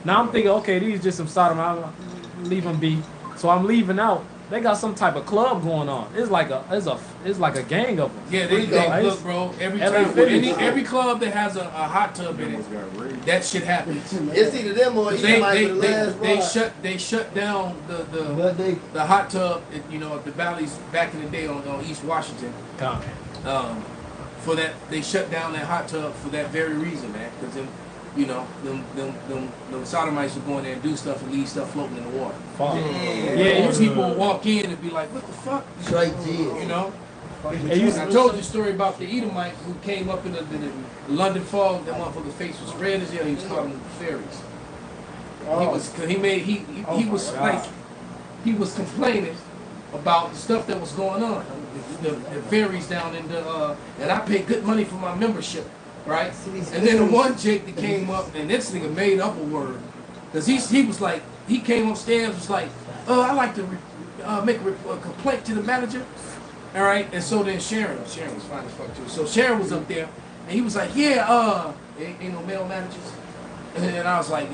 Now I'm thinking, okay, these just some sodomites. I'll leave them be. So I'm leaving out. They got some type of club going on. It's like a gang of them. Yeah, they look, bro. Every LA time, Fitness. every club that has a hot tub in it, that shit happens. It's either them or They shut down the hot tub, at the Bally's back in the day on East Washington. For that, they shut down that hot tub for that very reason, man. Because them sodomites will go in there and do stuff and leave stuff floating in the water. Yeah, people will walk in and be like, "What the fuck?" Straight G. I told you a story about the Edomite who came up in the London fog. That motherfucker's face was red as hell. He was calling them fairies. He was complaining about the stuff that was going on. The fairies down in the and I paid good money for my membership, right? And then the one Jake that came up, and this nigga made up a word, cause he was like, he came upstairs was like, I like to make a complaint to the manager, all right? And so then Sharon was fine as fuck too. So Sharon was up there, and he was like, yeah, ain't no male managers, and I was like,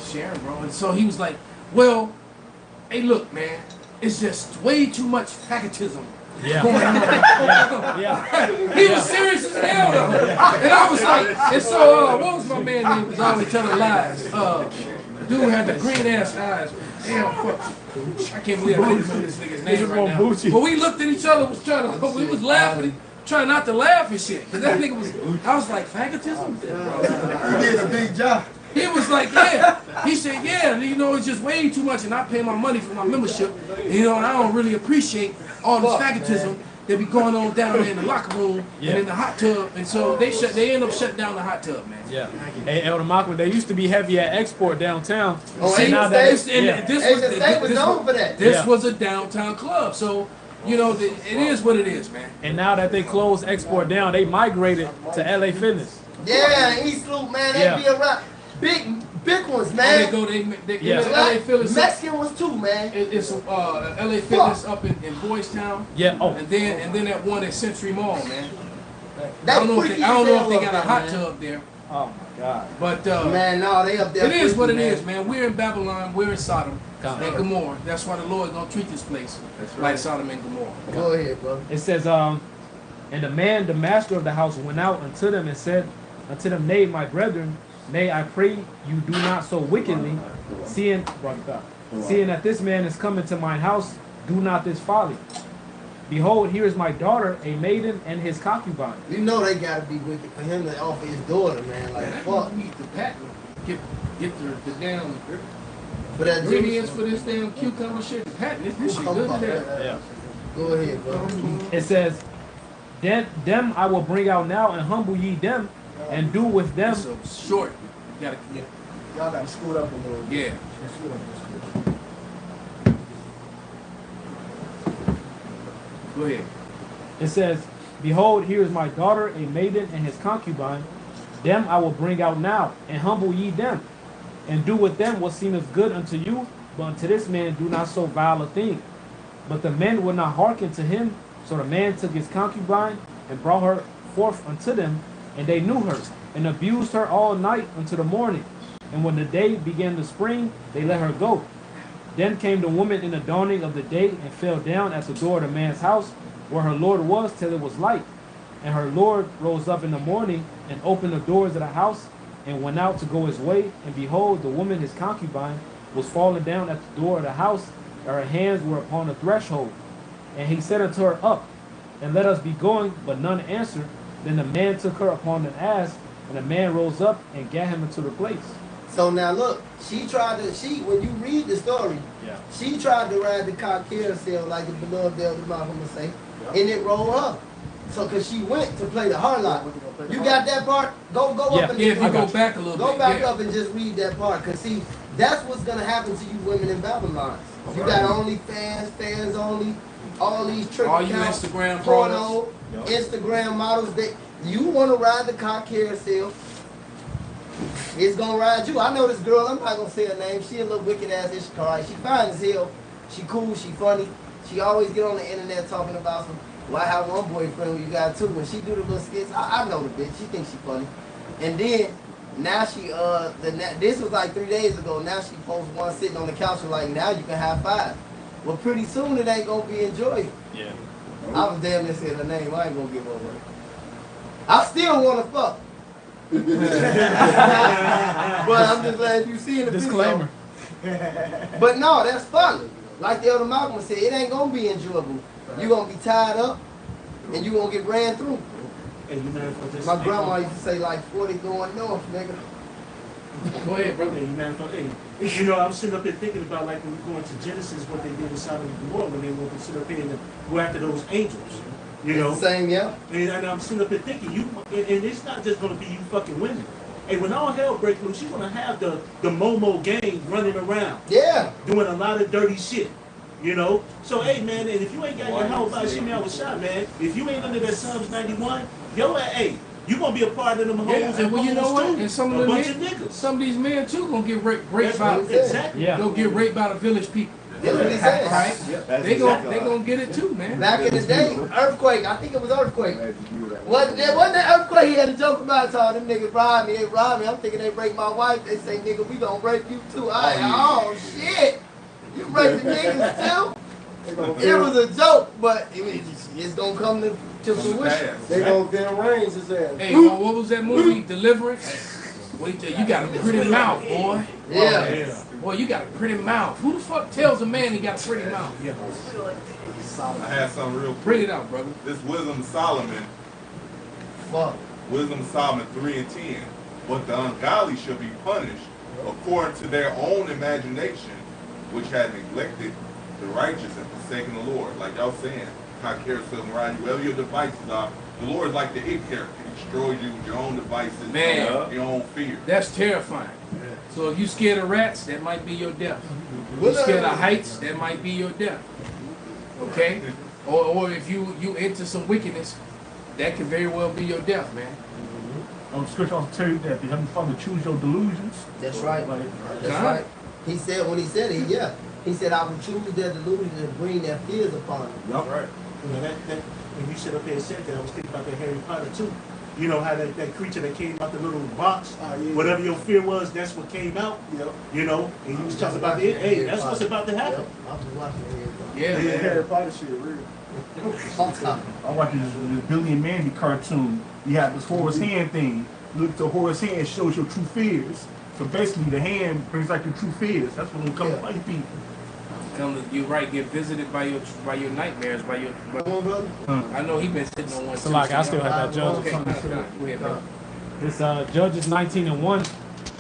Sharon, bro. And so he was like, well, hey, look, man, it's just way too much faggotism. Yeah. He was serious as hell though. And I was like, and so what was my man name? He was always telling lies. Dude had the green ass eyes. Damn, fuck. I can't believe I can't remember this nigga's name right now. But we looked at each other, we was laughing, trying not to laugh and shit. Cause that nigga was, I was like, faggotism? You did a big job. He was like, yeah. He said, yeah, it's just way too much, and I pay my money for my membership, and I don't really appreciate all this faggotism that be going on down there in the locker room and in the hot tub, and so they end up shutting down the hot tub, man. Yeah. Hey, Elder Malcolm, they used to be heavy at Export downtown. This was a downtown club, so it is what it is, man. And now that they closed Export down, they migrated to LA Fitness. Yeah, East Loop, man, they be around. Big ones, man. LA Fitness. Mexican ones too, man. It's LA Fitness up in Boys Town. Yeah. Oh. And then that one at Century Mall, man. I That don't know if they got a hot tub there. Oh my God. But man, no, they up there. It is what it is, man. We're in Babylon. We're in Sodom and Gomorrah. That's why the Lord gonna treat this place like Sodom and Gomorrah. Go ahead, bro. It says, and the master of the house went out unto them and said unto them, Nay, my brethren, nay, I pray you do not so wickedly, seeing Seeing that this man is coming to mine house, do not this folly. Behold, here is my daughter, a maiden, and his concubine. You know they gotta be wicked for him to offer his daughter, man. Like, fuck. Eat the pack. Get the damn But that ingredients for this damn cucumber shit. Pat, this shit good as hell. Yeah. Go ahead, bro. It says, them I will bring out now, and humble ye them, and do with them. So short. You gotta get. Y'all got to scoot up a little. Yeah. Scoot up. Go ahead. It says, behold, here is my daughter, a maiden, and his concubine. Them I will bring out now, and humble ye them, and do with them what seemeth good unto you, but unto this man do not so vile a thing. But the men would not hearken to him, so the man took his concubine, and brought her forth unto them, and they knew her, and abused her all night until the morning. And when the day began to spring, they let her go. Then came the woman in the dawning of the day, and fell down at the door of the man's house, where her Lord was, till it was light. And her Lord rose up in the morning, and opened the doors of the house, and went out to go his way. And behold, the woman, his concubine, was fallen down at the door of the house, and her hands were upon the threshold. And he said unto her, Up, and let us be going, but none answered. Then the man took her upon an ass, and the man rose up and gat him into the place. So now look, when you read the story, Yeah. she tried to ride the cock carousel like the beloved Elder Malcolm would say, and it rolled her. So cause she went to play the harlot. You got that part? Go up and Yeah, if you go back a little go bit. back Yeah. up and just read that part. Cause see, that's what's gonna happen to you women in Babylon. You got OnlyFans, fans only, all these trick All you accounts, Instagram porno, brothers. Instagram models. You want to ride the cock carousel? It's gonna ride you. I know this girl. I'm not gonna say her name. She a little wicked ass Ishikari. She fine as hell. She cool. She funny. She always get on the internet talking about some. Well, I have one boyfriend who you got two. When she do the little skits, I know the bitch. She thinks she funny. And then now she this was like 3 days ago. Now she posts one sitting on the couch and like now you can have five. Well, pretty soon it ain't gonna be enjoyable. Yeah. I was damn near saying her name. I ain't gonna give her away. I still wanna fuck. But I'm just glad you see the Disclaimer. video. But no, that's funny. Like the Elder Malcolm said, it ain't gonna be enjoyable. You're gonna be tied up and you're gonna get ran through. Hey, you man for this. My grandma used to say like 40 going north, nigga. Go ahead, brother. Hey, you man for hey. You know, I'm sitting up there thinking about like when we go into Genesis, what they did with Sodom and Gomorrah when they were to sit up here and go after those angels. You know, Same, yeah. and I'm sitting up there thinking, and it's not just gonna be you fucking women. Hey, when all hell breaks loose, you're gonna have the Momo gang running around, Yeah. doing a lot of dirty shit. You know, so hey man, and if you ain't got your house by Shimmy out with shot, man, if you ain't under that Psalms 91, hey, you gonna be a part of them hoes Yeah, and well, you know what? too. And some of a the bunch men, of niggas. some of these men too gonna get raped That's by what- exactly. Yeah. They'll get raped by the village people. That's what he said. Right? They gonna get it too, man. Back in the day, earthquake. I think it was earthquake. Wasn't that earthquake? He had a joke about it. Them niggas robbed me. They robbed me. I'm thinking they break my wife. They say, nigga, we gonna break you too. Oh shit! You break the niggas too? It was a joke, but it's gonna come to fruition. They gonna get arranged his ass. Hey, what was that movie, Deliverance? Wait till you got a pretty mouth, boy. Yeah. Boy, you got a pretty mouth. Who the fuck tells a man he got a pretty mouth? I had something real quick. Bring it out, brother. This Wisdom of Solomon, Fuck. Wisdom of Solomon 3 and 10. But the ungodly shall be punished according to their own imagination, which had neglected the righteous and forsaken the Lord. Like y'all saying, how carousel around you, wherever your devices are, the Lord is like the it character. He destroys you with your own devices, Man. your own fear. That's terrifying. So if you scared of rats, that might be your death. If you scared of heights, that might be your death. Okay? Or if you into some wickedness, that could very well be your death, man. Scripture also tell you that the Heavenly Father choose your delusions. That's right. Like, That's right. He said when he said it, yeah. He said, I will choose their delusion and bring their fears upon them. yup. Right. You know, that when you sit up there and said that, I was thinking about that Harry Potter too. You know how that creature that came out the little box, whatever your fear was, that's what came out. Yep. You know, and you was talking about it. Hey, that's what's about to happen. Yep. I was watching it. Yeah, man. Harry Potter shit real. On top. I'm watching this Billy and Mandy cartoon. You have this Horace Hand thing. Look to Horace Hand shows your true fears. So basically, the hand brings like the truth is. That's what will come to fight people. You're right. Get visited by your nightmares, by your. I know he been sitting on one. So like I still have that Judges. Okay, This Judges 19:1,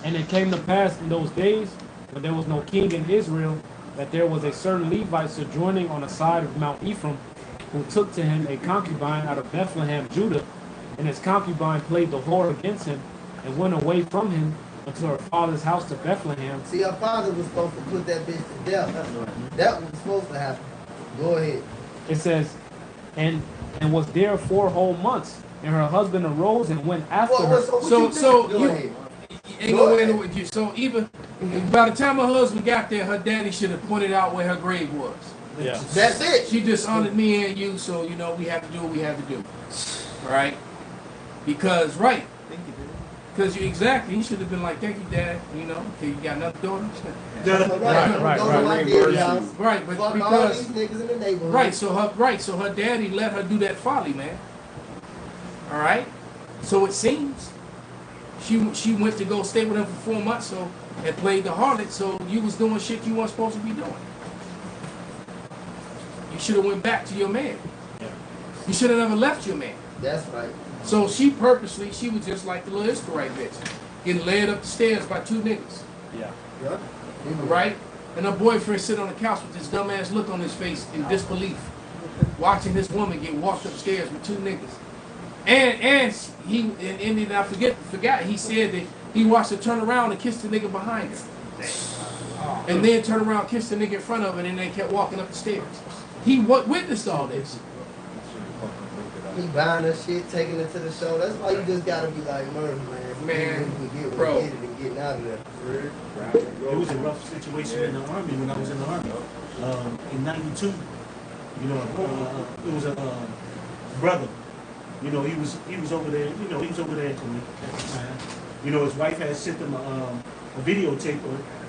and it came to pass in those days when there was no king in Israel, that there was a certain Levite sojourning on the side of Mount Ephraim, who took to him a concubine out of Bethlehem, Judah, and his concubine played the whore against him, and went away from him unto her father's house to Bethlehem. See, her father was supposed to put that bitch to death. That was supposed to happen. Go ahead. It says, and was there 4 whole months, and her husband arose and went after her. So even by the time her husband got there, her daddy should have pointed out where her grave was. Yeah, that's it. She dishonored me and you, so you know we have to do what we have to do, right? Because because you exactly, he should have been like, "Thank you, Dad." You know, okay, you got another daughter. Right, but because so her daddy let her do that folly, man. All right, so it seems she went to go stay with him for 4 months, so and played the harlot. So you was doing shit you weren't supposed to be doing. You should have went back to your man. You should have never left your man. That's right. So she was just like the little Israelite bitch, getting led up the stairs by 2 niggas. Yeah. Right? And her boyfriend sit on the couch with this dumbass look on his face in disbelief, watching this woman get walked upstairs with 2 niggas. And I forgot he said that he watched her turn around and kiss the nigga behind her. And then turn around, kiss the nigga in front of her, and they kept walking up the stairs. He witnessed all this. He buying her shit, taking it to the show. That's why you just gotta be like, man. Bro. And getting out of there. It was a rough situation in the Army when I was in the Army. In 92, you know, it was a brother. You know, he was over there, you know, he was over there at the time. You know, his wife had sent him a videotape,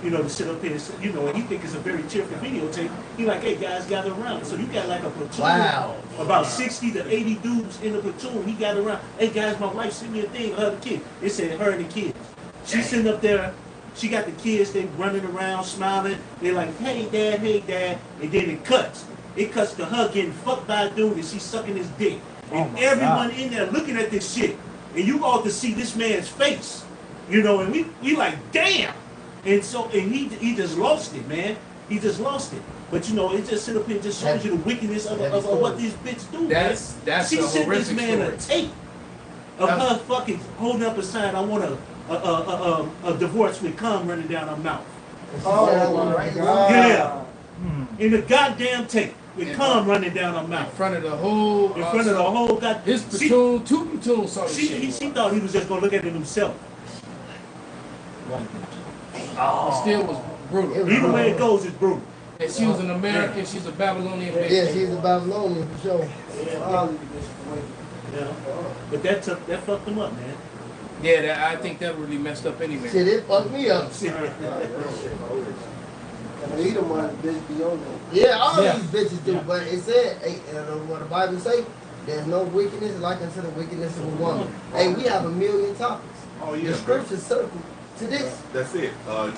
you know, to sit up here, you know, and he think it's a very cheerful videotape. He like, hey, guys, gather around. So you got like a platoon, about 60 to 80 dudes in the platoon. He gathered around. Hey, guys, my wife sent me a thing of her the kid. It said her and the kids. She's sitting up there. She got the kids. They running around, smiling. They're like, hey, Dad. And then it cuts. It cuts to her getting fucked by a dude and she's sucking his dick. And everyone in there looking at this shit. And you ought to see this man's face. You know, and we like, damn. And he just lost it, man. He just lost it. But you know, it just sit up here and just shows you the wickedness of what these bitches do. That's she a sent this man story. a tape of her fucking holding up a sign, I want a divorce with cum running down her mouth. Oh my God. Yeah. In the goddamn tape. With cum running down her mouth. In front of the whole. His platoon, 2 platoons saw this shit. She thought he was just gonna look at it himself. It still was brutal. Either way it goes, it's brutal. And she was an American, she's a Babylonian bitch. Yeah, she's a Babylonian for sure. Yeah. But that fucked him up, man. Yeah, I think that really messed up anyway. Shit, it fucked me up. Yeah, all these bitches do, but it said, what the Bible say, there's no wickedness like unto the wickedness of a woman. Hey, we have a million topics. Oh yeah. The scripture circle to this. That's it. Time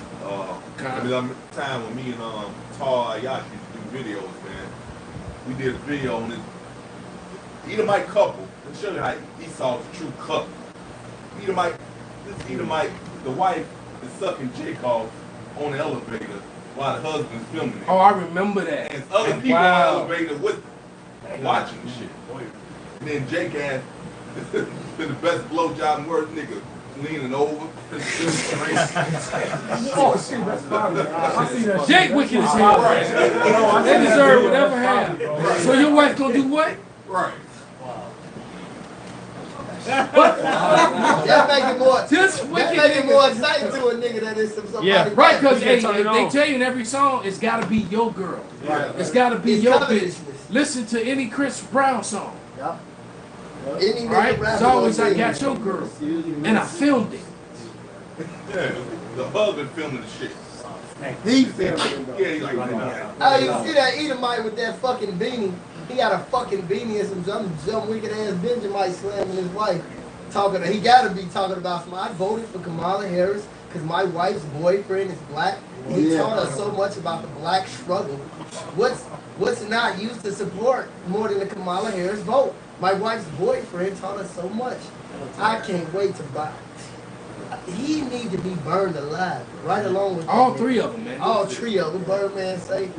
when me and Tar Ayash used to do videos, man. We did a video on this Edomite couple to show you how Esau's true couple. Edomite, the wife is sucking Jake off on the elevator while the husband's filming it. Oh, I remember that. And other people on the elevator with watching the shit. And then Jake had the best blowjob and worst nigga leaning over. Oh shit, that's funny. I see that. Jake wicked as hell. They deserve whatever happened. So your wife gonna do what? Right. That make it more. Just that make it more exciting to a nigga that is somebody. Yeah, right. Because they tell you in every song, it's got to be your girl. Right. It's got to be your bitch. Listen to any Chris Brown song. Yeah. Right? It's always I got your girl, and I filmed it. Yeah, the husband filming the shit. He filmed it. Yeah, he's like, oh, you see that Edomite with that fucking beanie? He got a fucking beanie and some wicked ass Benjamite slamming his wife. He gotta be talking about some. I voted for Kamala Harris because my wife's boyfriend is black. He taught us so much about the black struggle. What's not used to support more than the Kamala Harris vote? My wife's boyfriend taught us so much. I can't wait to buy. He need to be burned alive, right along with all three of them, man. All three of them. Birdman say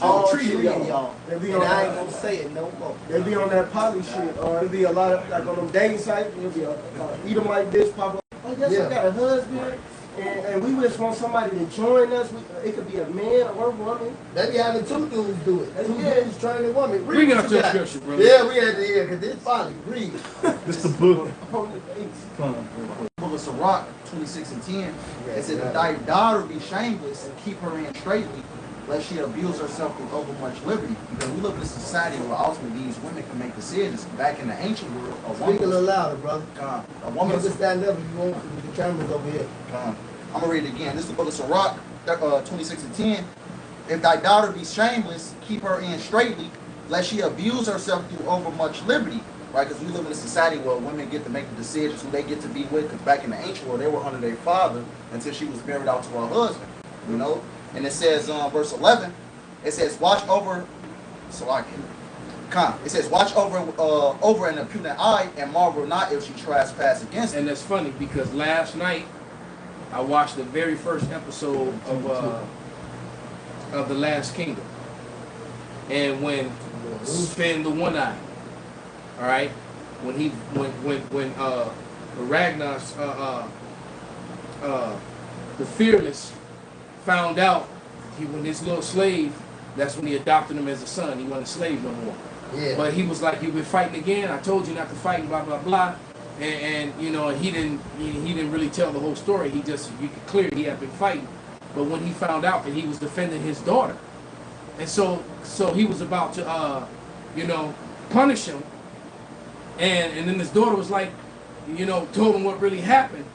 all three of y'all. And I ain't gonna say it no more. They be on that poly shit, or it be a lot of, like on them dating sites, it'll be a Edomite bitch pop up. Oh, yes, I got a husband, and we just want somebody to join us. It could be a man or a woman. They be having two dudes do it. Two dudes training a woman. Bring it up to the scripture, brother. Yeah, we had to hear, because this folly. Read. This the book. Book of Sirach 26 and 10. It said, if thy daughter be shameless, and keep her in straitly, lest she abuse herself with overmuch liberty. Because we live in a society where ultimately these women can make decisions. Back in the ancient world, a woman. Speak a little louder, brother. A woman. You can stand up if you want. The camera's over here. I'm gonna read it again. This is the book of Sirach 26 and 10. If thy daughter be shameless, keep her in straitly, lest she abuse herself through overmuch liberty. Right, because we live in a society where women get to make the decisions who they get to be with. Because back in the ancient world, they were under their father until she was married out to her husband. You know, and it says, verse 11, it says, "Watch over." So I can. It says, "Watch over an impudent eye, and marvel not if she trespass against." And that's funny because last night I watched the very first episode of The Last Kingdom, and when Spin the One Eye. All right, when Ragnar's the Fearless found out when his little slave, that's when he adopted him as a son. He wasn't a slave no more. Yeah. But he was like, "You've been fighting again. I told you not to fight." Blah blah blah. And you know, he didn't really tell the whole story. He just, you could clear he had been fighting. But when he found out that he was defending his daughter, and so he was about to punish him. And then his daughter was like, told him what really happened.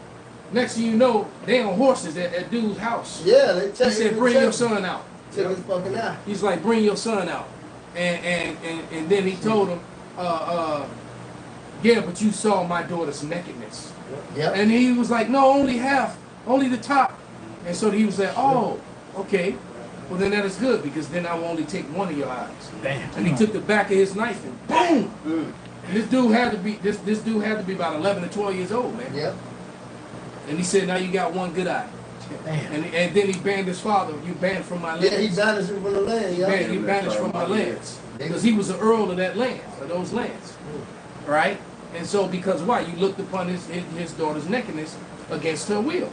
Next thing you know, they on horses at dude's house. Yeah, they check. He said, "Bring your son out." Check his fucking eye. He's like, "Bring your son out." And then he told him, "Yeah, but you saw my daughter's nakedness." Yep. And he was like, "No, only half, only the top." And so he was like, "Oh, okay. Well, then that is good because then I will only take one of your eyes." Damn. And he took the back of his knife and boom. This dude had to be about 11 or 12 years old, man. Yep. And he said, "Now you got one good eye." Damn. And then he banned his father. "You banned from my lands." Yeah, he banished him from the land. Yeah. He banished from my lands because he was the earl of that land, of those lands, right? And so because why? You looked upon his daughter's nakedness against her will,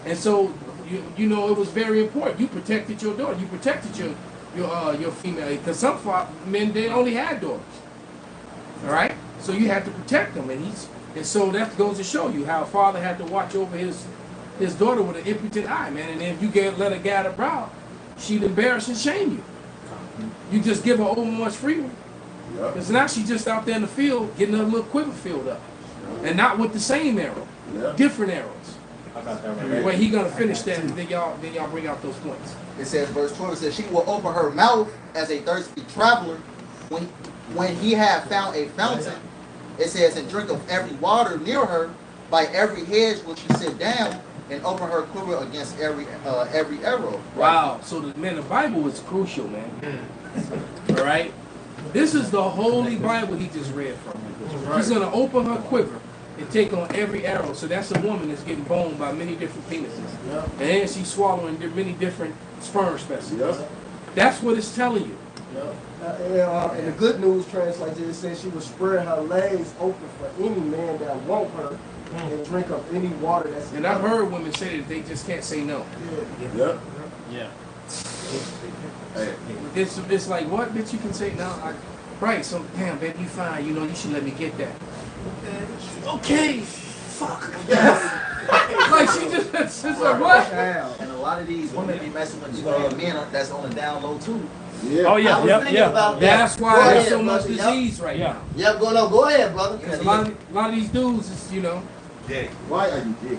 and so you know it was very important. You protected your daughter. You protected your female, because some men, they only had daughters. All right, so you had to protect them, and so that goes to show you how a father had to watch over his daughter with an impotent eye, man. And then if you let her guide her brow, she'd embarrass and shame you. You just give her over much freedom, because now she's just out there in the field getting her little quiver filled up, and not with the same arrow, different arrows. Well, he gonna finish that, and then y'all bring out those points. It says, verse 12, it says, "She will open her mouth as a thirsty traveler when he had found a fountain." It says, "And drink of every water near her, by every hedge will she sit down, and open her quiver against every arrow." Wow. So the Bible is crucial, man. All right. This is the Holy Bible he just read from. He's gonna open her quiver and take on every arrow. So that's a woman that's getting boned by many different penises, and she's swallowing many different sperm specimens. That's what it's telling you. And the good news translated, it says she will spread her legs open for any man that want her and drink of any water that's. And I've heard women say that they just can't say no. Yeah. It's like, what, bitch, you can say no? Right, so, damn, baby, you fine. You should let me get that. Okay. Fuck. Like, she just, it's like, what? And a lot of these women be messing with men that's on the down low, too. Yeah. Oh, yeah, yeah. That's why there's so much disease right now. Yeah, go ahead, brother. A lot of these dudes is, Gay. Why are you gay?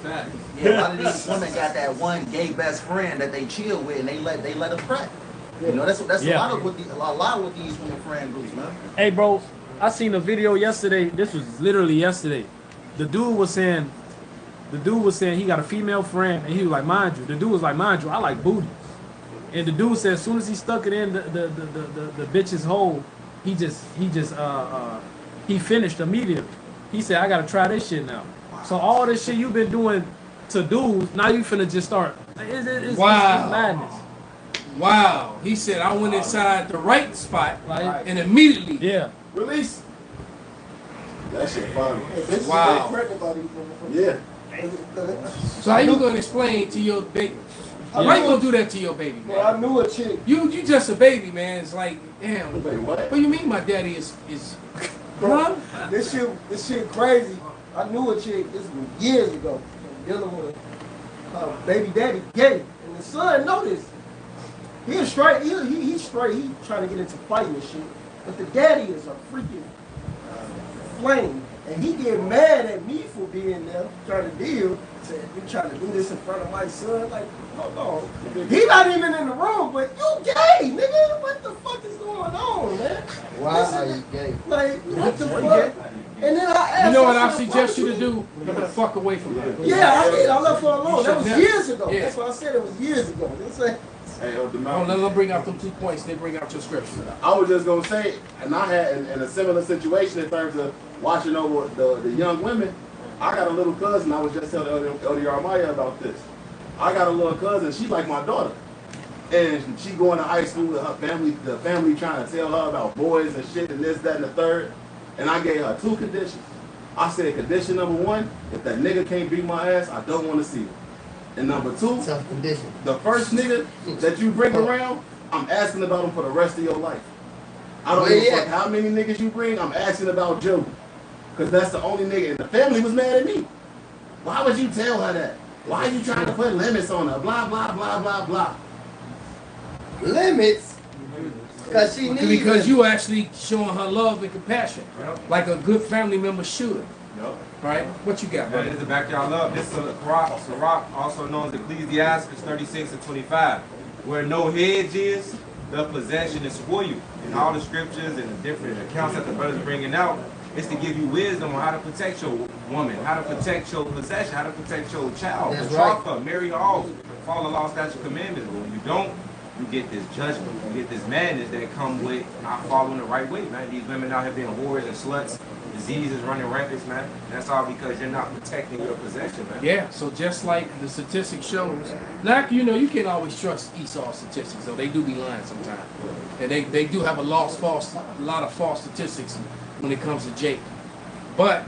Yeah, a lot of these women got that one gay best friend that they chill with, and they let them crack. That's a lot of what these women friend groups, man. Hey, bro, I seen a video yesterday. This was literally yesterday. The dude was saying the dude was saying he got a female friend, and he was like, mind you, the dude was like, mind you, I like booty. And the dude said as soon as he stuck it in the bitch's hole, he finished immediately. He said, I gotta try this shit now. So all this shit you've been doing to dudes, now you finna just start. It's madness. Wow. He said, I went inside the right spot, and immediately. Yeah. Release. That shit fun. Wow. Yeah. So how you gonna explain to your baby? Why you gonna do that to your baby, man? Well, I knew a chick. You just a baby, man. It's like, damn. Wait, what? What you mean my daddy is Bro, this shit crazy. I knew a chick, this was years ago, dealing with her baby daddy gay. And the son know this. He's straight, he's straight, he trying to get into fighting and shit. But the daddy is a freaking flame. And he get mad at me for being there, trying to deal. Said, you trying to do this in front of my son? Like, hold on. He not even in the room, but you gay, nigga. What the fuck is going on, man? Why are you gay? Like, what the fuck? And then I asked, you know what I suggest you to do? Get the fuck away from her. Yeah, I did. I left her alone. That was never- years ago. Yeah. That's why I said it was years ago. You know what I'm saying? Hey, Oh, let them bring out them 2 points. They bring out your scripture. I was just gonna say, and I had in a similar situation in terms of watching over the young women. I got a little cousin. I was just telling Elder Yarmaya about this. I got a little cousin. She's like my daughter, and she going to high school with her family. The family trying to tell her about boys and shit and this, that, and the third. And I gave her 2 conditions. I said, condition number 1, if that nigga can't beat my ass, I don't want to see him. And number 2, Tough condition. the first nigga that you bring around, I'm asking about him for the rest of your life. I don't give a fuck how many niggas you bring, I'm asking about Joe. Because that's the only nigga, and the family was mad at me. Why would you tell her that? Why are you trying to put limits on her? Blah, blah, blah, blah, blah. Limits? Because she needs Because them. you actually showing her love and compassion, like a good family member should. Right? What you got, That brother? is to back y'all up. This is Sirach, also known as Ecclesiastes 36 and 25. Where no hedge is, the possession is for you. And all the scriptures and the different accounts that the brother's bringing out is to give you wisdom on how to protect your woman, how to protect your possession, how to protect your child. That's Betroth her, marry her off, follow the law, statute, commandments. But when you don't, you get this judgment, you get this madness that come with not following the right way, man. These women out here being whores and sluts, disease is running rampant, man. That's all because you're not protecting your possession, man. Yeah, so just like the statistics shows, like, you know, you can't always trust Esau's statistics, though they do be lying sometimes. And they do have a lot of false statistics when it comes to Jake. But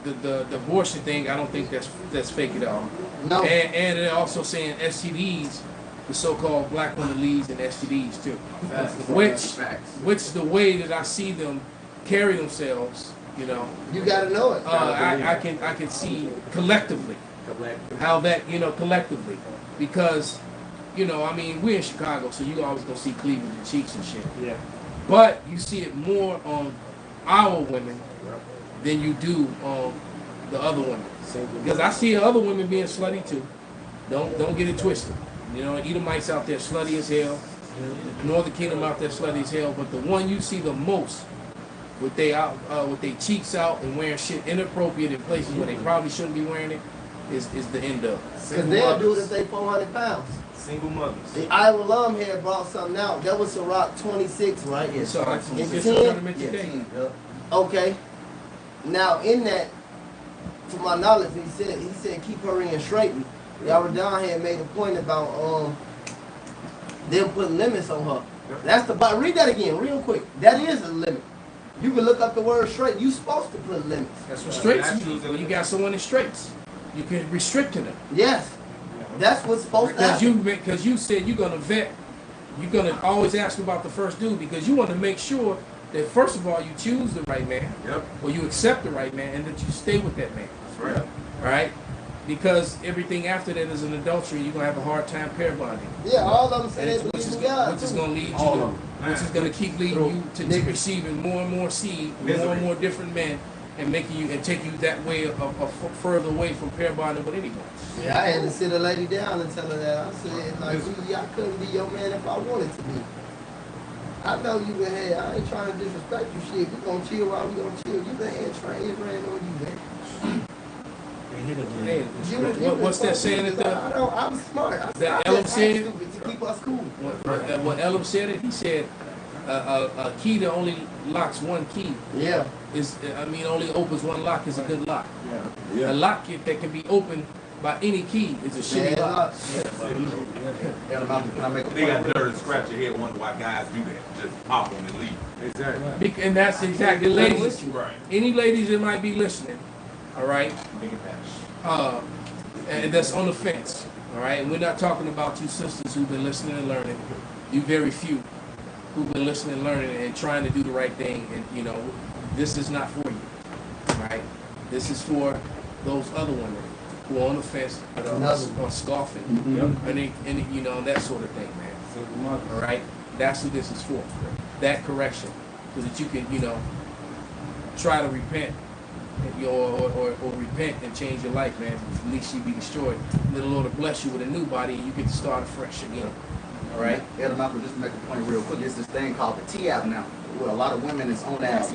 the abortion thing, I don't think that's fake at all. No. And they're also saying STDs, the so-called black women leads and STDs too. Which the way that I see them carry themselves, you know. You gotta know it. I can see collectively how that, you know, collectively, because, you know, I mean, we're in Chicago, so you always gonna see Cleveland and cheeks and shit. Yeah. But you see it more on our women than you do on the other women. Because I see other women being slutty too. Don't get it twisted. You know, Edomites out there slutty as hell. Northern Kingdom out there slutty as hell. But the one you see the most with they cheeks out and wearing shit inappropriate in places where they probably shouldn't be wearing it is the end of. Because they'll do it if they 400 pounds. Single mothers. The Iowa Lum had brought something out. That was Sirach 26, right? Yeah, so I And just 10. trying to mention that. Okay. Now in that, to my knowledge, he said keep her in straightened. Yaradan had made a point about them putting limits on her. That's the read that again real quick. That is a limit. You can look up the word straight. You supposed to put limits. That's what straights. When you got someone in straights, you can restrict them. Yes. That's what's supposed to happen. Because you said you're gonna vet, you're gonna always ask about the first dude because you want to make sure that first of all you choose the right man, or you accept the right man, and that you stay with that man. That's right. All right. Because everything after that is an adultery. You're gonna have a hard time pair bonding. Yeah, all of them say they which believe is in God. which is gonna lead you to, which is gonna keep leading you to receiving more and more seed, more and more different men, and making you and take you that way of further away from pair bonding with anyone. Yeah, I had to sit a lady down and tell her that. I said, like, I couldn't be your man if I wanted to be. I know you been here. I ain't trying to disrespect you, shit. We gonna chill while we gonna chill. You been here trying, it ran on you, man. Hey, what's that saying at the? I'm smart. That Elam said. To keep us cool. When Elam said it, he said a key that only locks one key. Yeah. Only opens one lock is a good lock. Yeah. A lock that can be opened by any key is a shitty lock. They got dirt and scratch your head, wonder why guys do that. Just pop them and leave. Exactly. And that's exactly ladies. Right. Any ladies that might be listening, all right, and that's on the fence, all right. And we're not talking about you sisters who've been listening and learning. You very few who've been listening and learning and trying to do the right thing. And this is not for you, all right. This is for those other women who are on the fence or scoffing, and that sort of thing, man. All right, that's what this is for. That correction, so that you can, try to repent, or repent and change your life, man. At least you be destroyed. And the Lord will bless you with a new body, and you get to start afresh again. All right. Elder Malcolm, just to make a point real quick, there's this thing called the T-app now. Well, a lot of women is on that,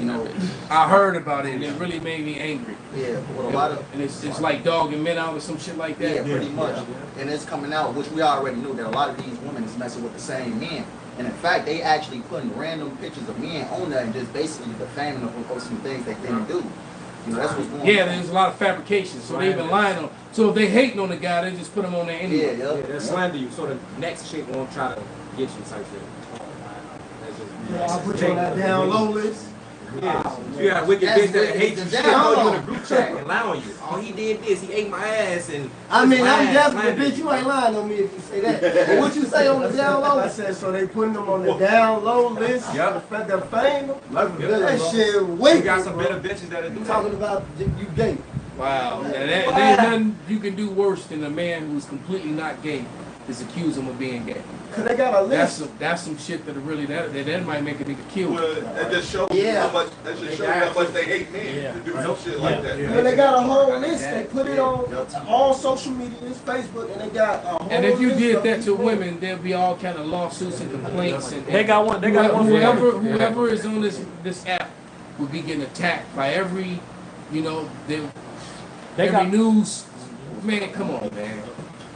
I heard about it, and it really made me angry. Yeah, well, a lot of... And it's like dogging men out or some shit like that. Yeah, pretty much. And it's coming out, which we already knew, that a lot of these women is messing with the same men. And in fact, they actually putting random pictures of men on there and just basically defaming them for some things they didn't do. That's what's going on. Yeah, there's a lot of fabrication, so they've been lying on. So if they hating on the guy, they just put him on there anyway. Yeah, they'll slander you, so the next chick won't try to get you type shit. I'll put you on that down low list. Yeah. You got a wicked bitch that hates you. She throw you in a group chat and lie on you. Oh, he did this. He ate my ass and. I'm definitely, bitch. You ain't lying on me if you say that. But what you say on the down low? I said so they putting them on the down low list. Yep. The fame. That shit You wicked. got some better bitches that'll do You that. talking about you gay? Wow. And there ain't nothing you can do worse than a man who's completely not gay is accuse him of being gay. Cause they got a list. That's some shit that really that might make a nigga kill. Well, that just shows how much. That just shows how much they hate men to do some shit like that. And they got a whole list. They put it on all social medias, Facebook, and they got a whole list. And if you did that to women, there'll be all kind of lawsuits and complaints. And They got one. They got one. Whoever is on this app will be getting attacked by every, every news. Man, come on, man.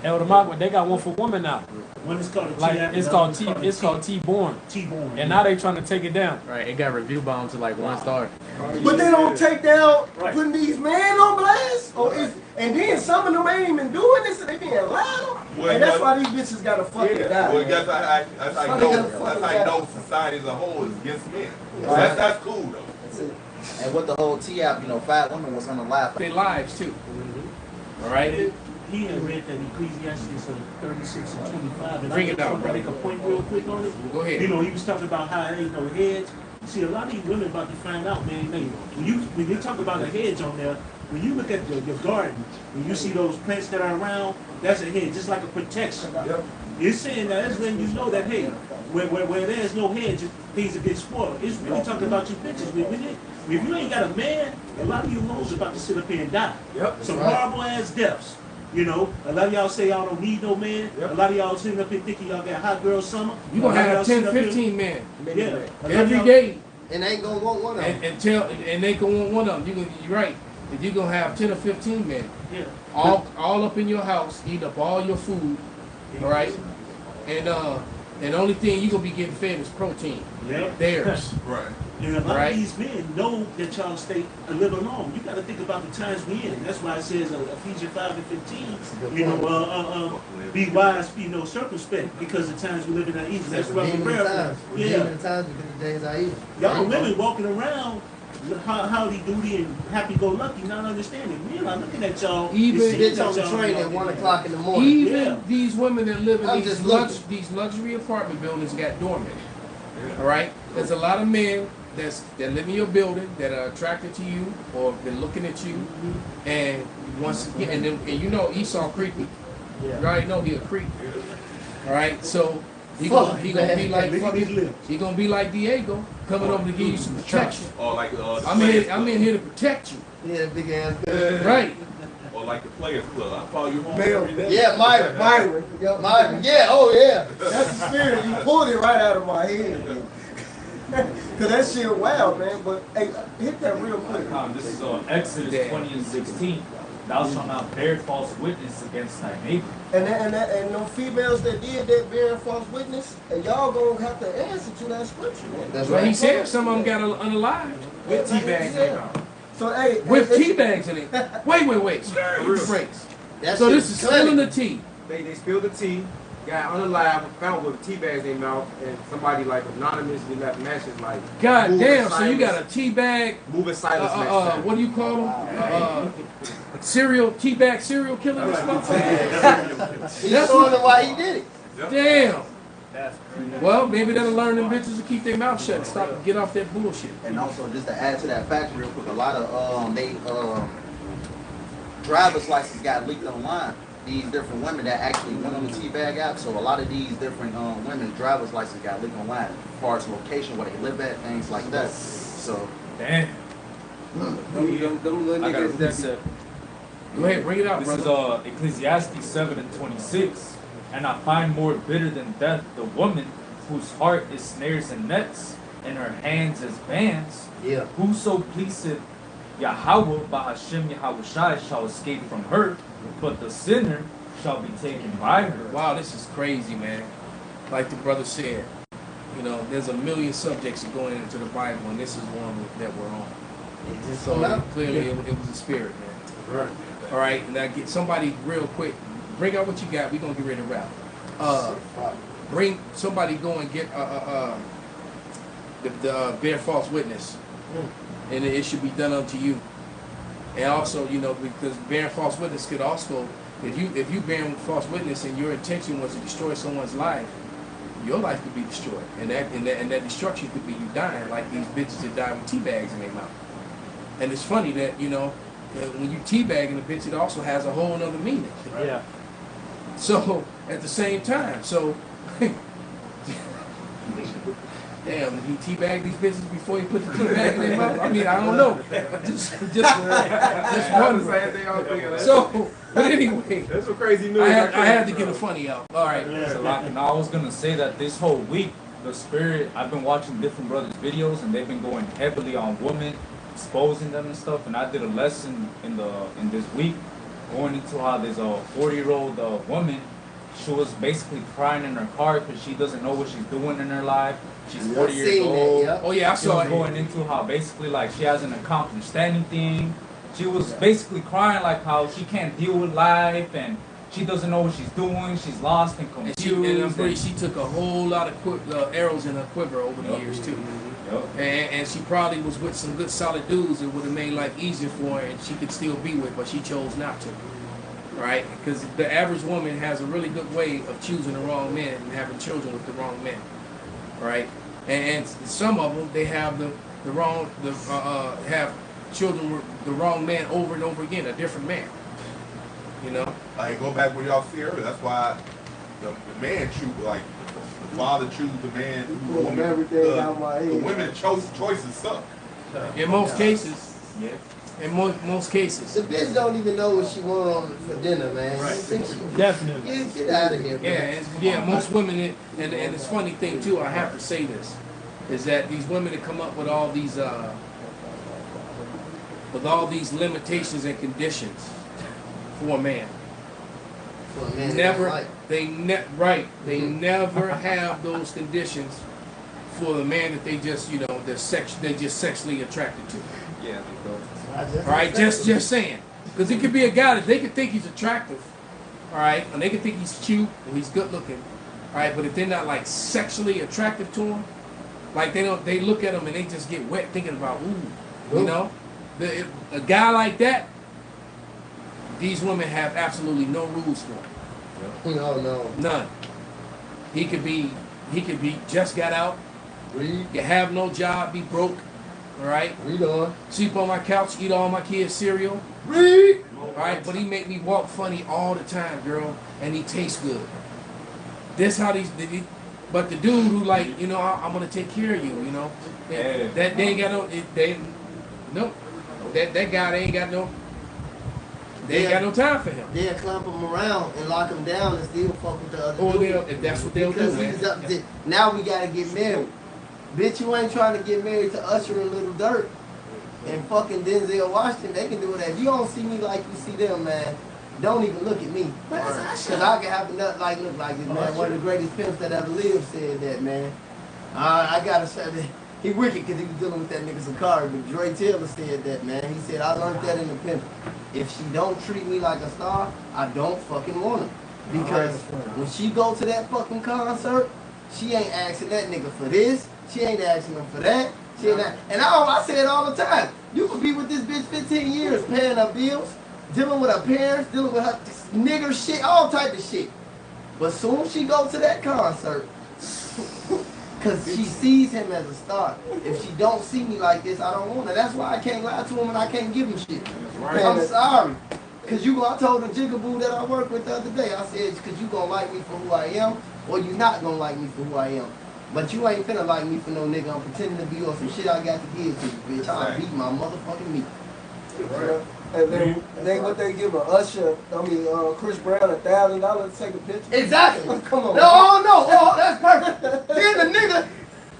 Elder Malcolm, they got one for women now. One is called It's called T-Born. T-Born. And now they trying to take it down. Right, it got review bombed to like 1 star. But they don't take down putting these men on blast. And then some of them ain't even doing this and they being loud. And that's why these bitches gotta fucking die. Well, that's how I know society as a whole is against men. So that's cool though. That's it. And with the whole T-app, fat women was on the live. Their lives too. All right. He had read that Ecclesiastes 36 and 25. And Bring it out, brother. I make a point real quick on it. Go ahead. He was talking about how there ain't no hedge. See, a lot of these women about to find out, man. When you talk about a hedge on there, when you look at your garden, when you see those plants that are around, that's a hedge, just like a protection. Yep. You're saying that that's letting you know that, hey, where there's no hedge, things will get spoiled. It's really talking about you bitches. If you ain't got a man, a lot of you hoes are about to sit up here and die. Yep. Some horrible ass deaths. A lot of y'all say y'all don't need no man. Yep. A lot of y'all sitting up here thinking y'all got hot girl summer. You gonna have 10, 15 men. Yeah. Every day. And they ain't gonna want one of them. And they gonna want one of them. You're right. And you're gonna have 10 or 15 men. Yeah. All up in your house, eating up all your food. All right. And the only thing you gonna be getting fed is protein. Yep. Theirs. Right. And a lot of these men know that y'all stay a little long. You got to think about the times we in. That's why it says Ephesians 5 and 15. Be wise, be circumspect, because the times we live in are evil. That's rough and prayer. Yeah. The times because the days are evil. Y'all women walking around howdy-doody and happy-go-lucky, not understanding. Men are looking at y'all. Even bitch on the train at 1 o'clock in the morning. Even these women that live in these luxury apartment buildings got dormant. All right? There's a lot of men that live in your building that are attracted to you or been looking at you, and once again, and Esau creepy. You already know he a creep. All right, so he gonna be like Diego, coming over to give you some protection. Or like I'm in here to protect you. Yeah, big ass. Right. Or like the Players Club. I follow you home every day. Yeah, Myron. Yeah, oh yeah. That's the spirit. You pulled it right out of my head, man. Cause that shit wild, man. But hey, hit that real quick. This is on Exodus 20 and 16. thou shalt not bear false witness against thy neighbor. And no females that did that bearing false witness, and y'all gonna have to answer to that scripture. Man. That's right. He said some of them got unalived with tea bags in their mouth. So hey, with tea bags in it. Wait. Phrase. So this is spilling the tea. They spilled the tea, got unalive, found with tea bags in their mouth, and somebody like anonymously left messages like. God damn! So you got a tea bag. Moving silence. What do you call them? Tea bag serial killer. That's why he did it. Damn. Well, maybe that'll learn them bitches to keep their mouth shut and stop and get off that bullshit. And also, just to add to that fact real quick, a lot of driver's license got leaked online. These different women that actually went on the T-Bag app, so a lot of these different women's driver's license got leaked online as far as location, where they live at, things like that. So damn. Them little niggas that go ahead, bring it out, This brother. is Ecclesiastes 7:26. And I find more bitter than death the woman whose heart is snares and nets, and her hands as bands. Yeah. Whoso pleaseth Yahweh by Hashem Yahushai shall escape from her, but the sinner shall be taken by her. Wow, this is crazy, man. Like the brother said, you know, there's a million subjects going into the Bible, and this is one that we're on. So clearly, it was a spirit, man. Right. All right, now get somebody real quick. Bring out what you got. We're gonna get ready to wrap. Bring somebody. Go and get the bear false witness, and it should be done unto you. And also, you know, because bearing false witness could also, if you bear false witness and your intention was to destroy someone's life, your life could be destroyed, and that destruction could be you dying, like these bitches that die with tea bags in their mouth. And it's funny that, you know, when you teabagging a bitch, it also has a whole other meaning. Right? Yeah. So at the same time, so damn, did he teabag these bitches before he put the teabag in their mouth? I mean, I don't know. Just wondering. So, but anyway, that's some crazy news. I had to get a funny out. All right. And I was gonna say that this whole week, the spirit, I've been watching different brothers' videos, and they've been going heavily on women, exposing them and stuff. And I did a lesson in this week, going into how there's a 40-year-old woman. She was basically crying in her car because she doesn't know what she's doing in her life. She's 40 years old. Oh yeah, I saw it. Going into how basically like she hasn't accomplished anything. She was basically crying like how she can't deal with life and she doesn't know what she's doing. She's lost and confused. And I'm pretty she took a whole lot of arrows in her quiver over the years too. And she probably was with some good solid dudes that would have made life easier for her and she could still be with, but she chose not to. Right? Because the average woman has a really good way of choosing the wrong men and having children with the wrong men. Right? And some of them, they have have children with the wrong man over and over again, a different man. You know? Like, go back where y'all see earlier. That's why the man choose, like, the father choose the man. The woman, the women's choices suck. In most cases. Yeah. In most cases. The bitch don't even know what she want for dinner, man. Right. Definitely. Get out of here, man. Yeah, most women, and it's a funny thing too, I have to say this, is that these women that come up with all these limitations and conditions for a man. For a man They never have those conditions for the man that they just, you know, they're just sexually attracted to. Yeah, all right, just saying, because it could be a guy that they could think he's attractive, all right, and they could think he's cute and he's good looking, all right, but if they're not like sexually attractive to him, like they look at him and they just get wet thinking about you know, a guy like that, these women have absolutely no rules for him. No, none. He could be just got out, you have no job, be broke. All right. Read on. Sleep on my couch, eat all my kids' cereal. Read. All right, but he make me walk funny all the time, girl, and he tastes good. This how but the dude who like, you know, I'm gonna take care of you, you know, that they ain't got no, that guy they ain't got no. They ain't got no time for him. They'll clamp him around and lock him down and still fuck with the other dude. If that's what they'll do, man. Now we gotta get married. Bitch, you ain't trying to get married to Usher and Little Dirt. and fucking Denzel Washington, they can do it. If you don't see me like you see them, man, don't even look at me. Because I can have enough like look like this, man. One of the greatest pimps that ever lived said that, man. I gotta say that he wicked because he was dealing with that nigga Sakari, but Dre Taylor said that, man. He said, I learned that in the pimp. If she don't treat me like a star, I don't fucking want her. Because when she go to that fucking concert, she ain't asking that nigga for this. She ain't asking him for that. She ain't and I say it all the time. You could be with this bitch 15 years, paying her bills, dealing with her parents, dealing with her nigger shit, all type of shit. But soon she go to that concert, because she sees him as a star. If she don't see me like this, I don't want her. That's why I can't lie to him and I can't give him shit. Right. I'm sorry. Because I told the jigaboo that I worked with the other day, I said, because you going to like me for who I am, or you not going to like me for who I am. But you ain't finna like me for no nigga. I'm pretending to be on some shit I got to give to you, bitch. I'll beat my motherfucking meat. Right. And then what they give Chris Brown $1,000 to take a picture? Exactly. Come on. No, oh, that's perfect. Then the nigga,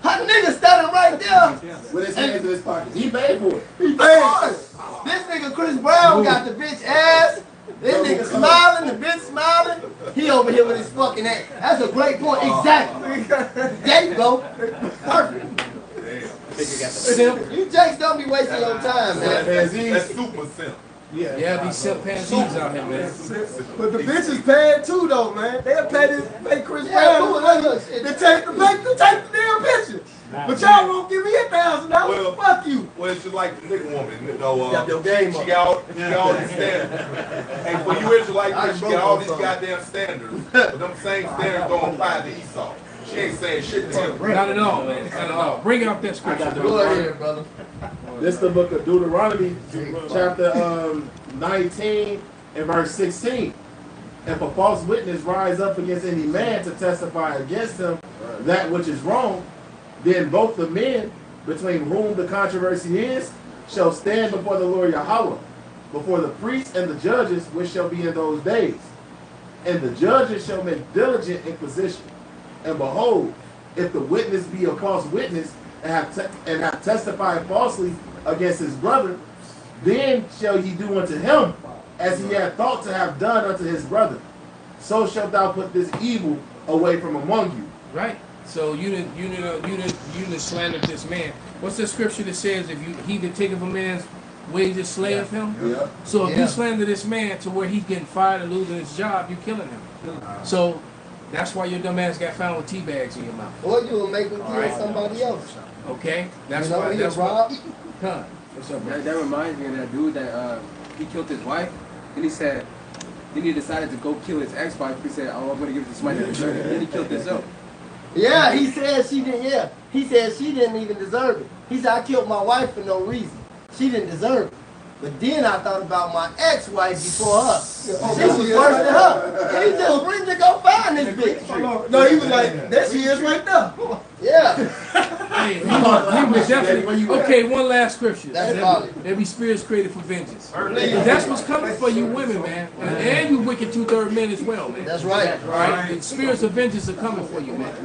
her nigga standing right there. With his hands in his pockets. He paid for it. He paid for it. This nigga Chris Brown got the bitch ass. This nigga smiling, the bitch smiling. He over here with his fucking ass. That's a great point. Exactly. There you go. Perfect. You Jakes don't be wasting your time, man. That's super simp. Yeah, these simp pansies out here, man. But the bitches paying too, though, man. They'll pay Chris Brown to take the damn picture. But y'all won't give me $1,000. Fuck you. Well, it's just like the nigga woman. You know, she got all these standards. And for you Israelites, she got all these goddamn standards. But them same standards don't apply to Esau. She ain't saying shit to him. Not at all, man. Not at all. Bring out that scripture. Go ahead, brother. This is the book of Deuteronomy, chapter 19 and verse 16. If a false witness rise up against any man to testify against him that which is wrong, then both the men between whom the controversy is shall stand before the Lord Yahweh, before the priests and the judges which shall be in those days. And the judges shall make diligent inquisition. And behold, if the witness be a false witness and have testified falsely against his brother, then shall he do unto him as he had thought to have done unto his brother. So shalt thou put this evil away from among you. Right. So you didn't slander this man. What's the scripture that says if he that taketh a man's wages slayeth him? Yeah. So if you slander this man to where he's getting fired and losing his job, you're killing him. So that's why your dumb ass got found with tea bags in your mouth. Or you will make him kill somebody else. Okay? That's you know, why. That's Rob. Huh? What's up, bro? That reminds me of that dude that he killed his wife, and he said, then he decided to go kill his ex-wife. He said, "Oh, I'm gonna give it to somebody that deserves it." Then he killed himself. Yeah, he said she didn't. Yeah, he said she didn't even deserve it. He said I killed my wife for no reason. She didn't deserve it. But then I thought about my ex-wife before her. She was worse than her. And he just went to go find this bitch. No, he was like, there she is right there. Yeah. Hey, he was definitely. Okay, one last scripture. That's solid. Every spirit is created for vengeance. That's what's coming for you women, man. And you wicked 2/3 men as well, man. That's right. All right? The spirits of vengeance are coming for you, man.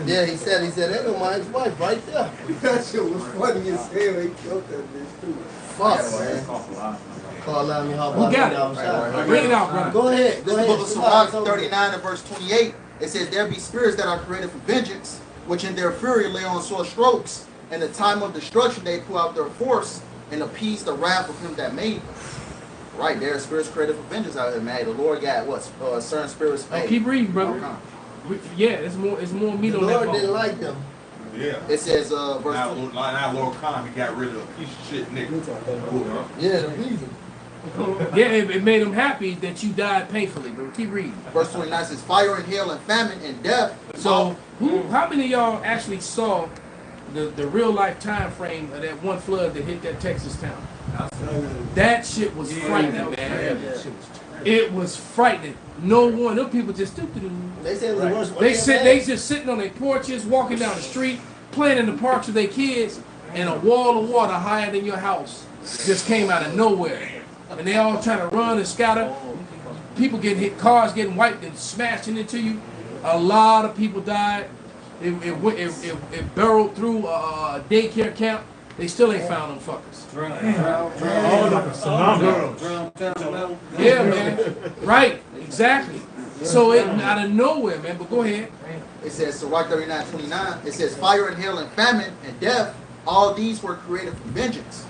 Yeah, he said that was my ex-wife right there. That shit was funny as hell. He killed that bitch too. Fuck, man. Call out me how Who got it? Bring it out, brother. Go ahead. This book of Sirach 39 and verse 28. It says, there be spirits that are created for vengeance, which in their fury lay on sore strokes. In the time of destruction they pull out their force and appease the wrath of him that made them. Right there, spirits created for vengeance out here, man. The Lord got what? Certain spirits made. Keep reading, brother. Yeah, it's more meat on that bone. The Lord didn't like them. Yeah. It says, verse 20. Now Lord Khan, he got rid of a piece of shit nigga. Yeah, the reason. Yeah, it made them happy that you died painfully, but keep reading. Verse 29 says, fire and hail and famine and death. So, how many of y'all actually saw the real life time frame of that one flood that hit that Texas town? That shit was frightening, man. It was frightening. No one, them people just They said it was worse. They just sitting on their porches, walking down the street, playing in the parks with their kids, and a wall of water higher than your house just came out of nowhere. And they all trying to run and scatter. People getting hit, cars getting wiped and smashing into you. A lot of people died. It burrowed through a daycare camp. They still ain't found them fuckers. Yeah, man. Right. Exactly. So it out of nowhere, man. But go ahead. It says, Sirach 39:29. It says, fire and hail and famine and death, all these were created from vengeance.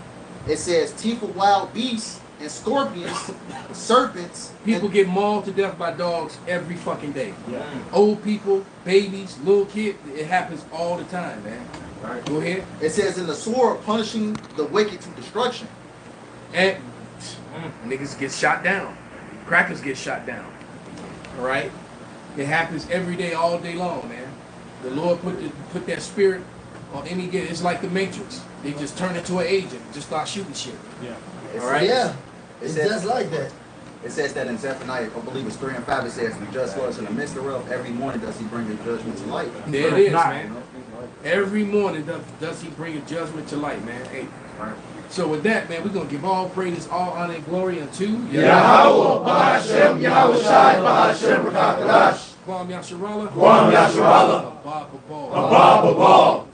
It says, teeth of wild beasts and scorpions, serpents. People get mauled to death by dogs every fucking day. Yeah. Old people, babies, little kids. It happens all the time, man. All right, go ahead. It says, in the sword, punishing the wicked to destruction. And niggas get shot down. Crackers get shot down. All right? It happens every day, all day long, man. The Lord put that spirit on any get. It's like the Matrix. They just turn into an agent, just start shooting shit. Yeah. All right? Yeah. It's just like that. It says that in Zephaniah, I believe it's 3 and 5, it says, the just was in the midst thereof, every morning does he bring his judgment to light. There it is, man. Every morning does he bring a judgment to light, man. Hey. So with that, man, we're going to give all praises, all honor, and glory unto Yahweh, Ba'ashem, Yahweh Shai, Ba'ashem, Rakakadash. Kwam Yasharallah. Kwam Yasharallah. Abba Babal. Abba Babal.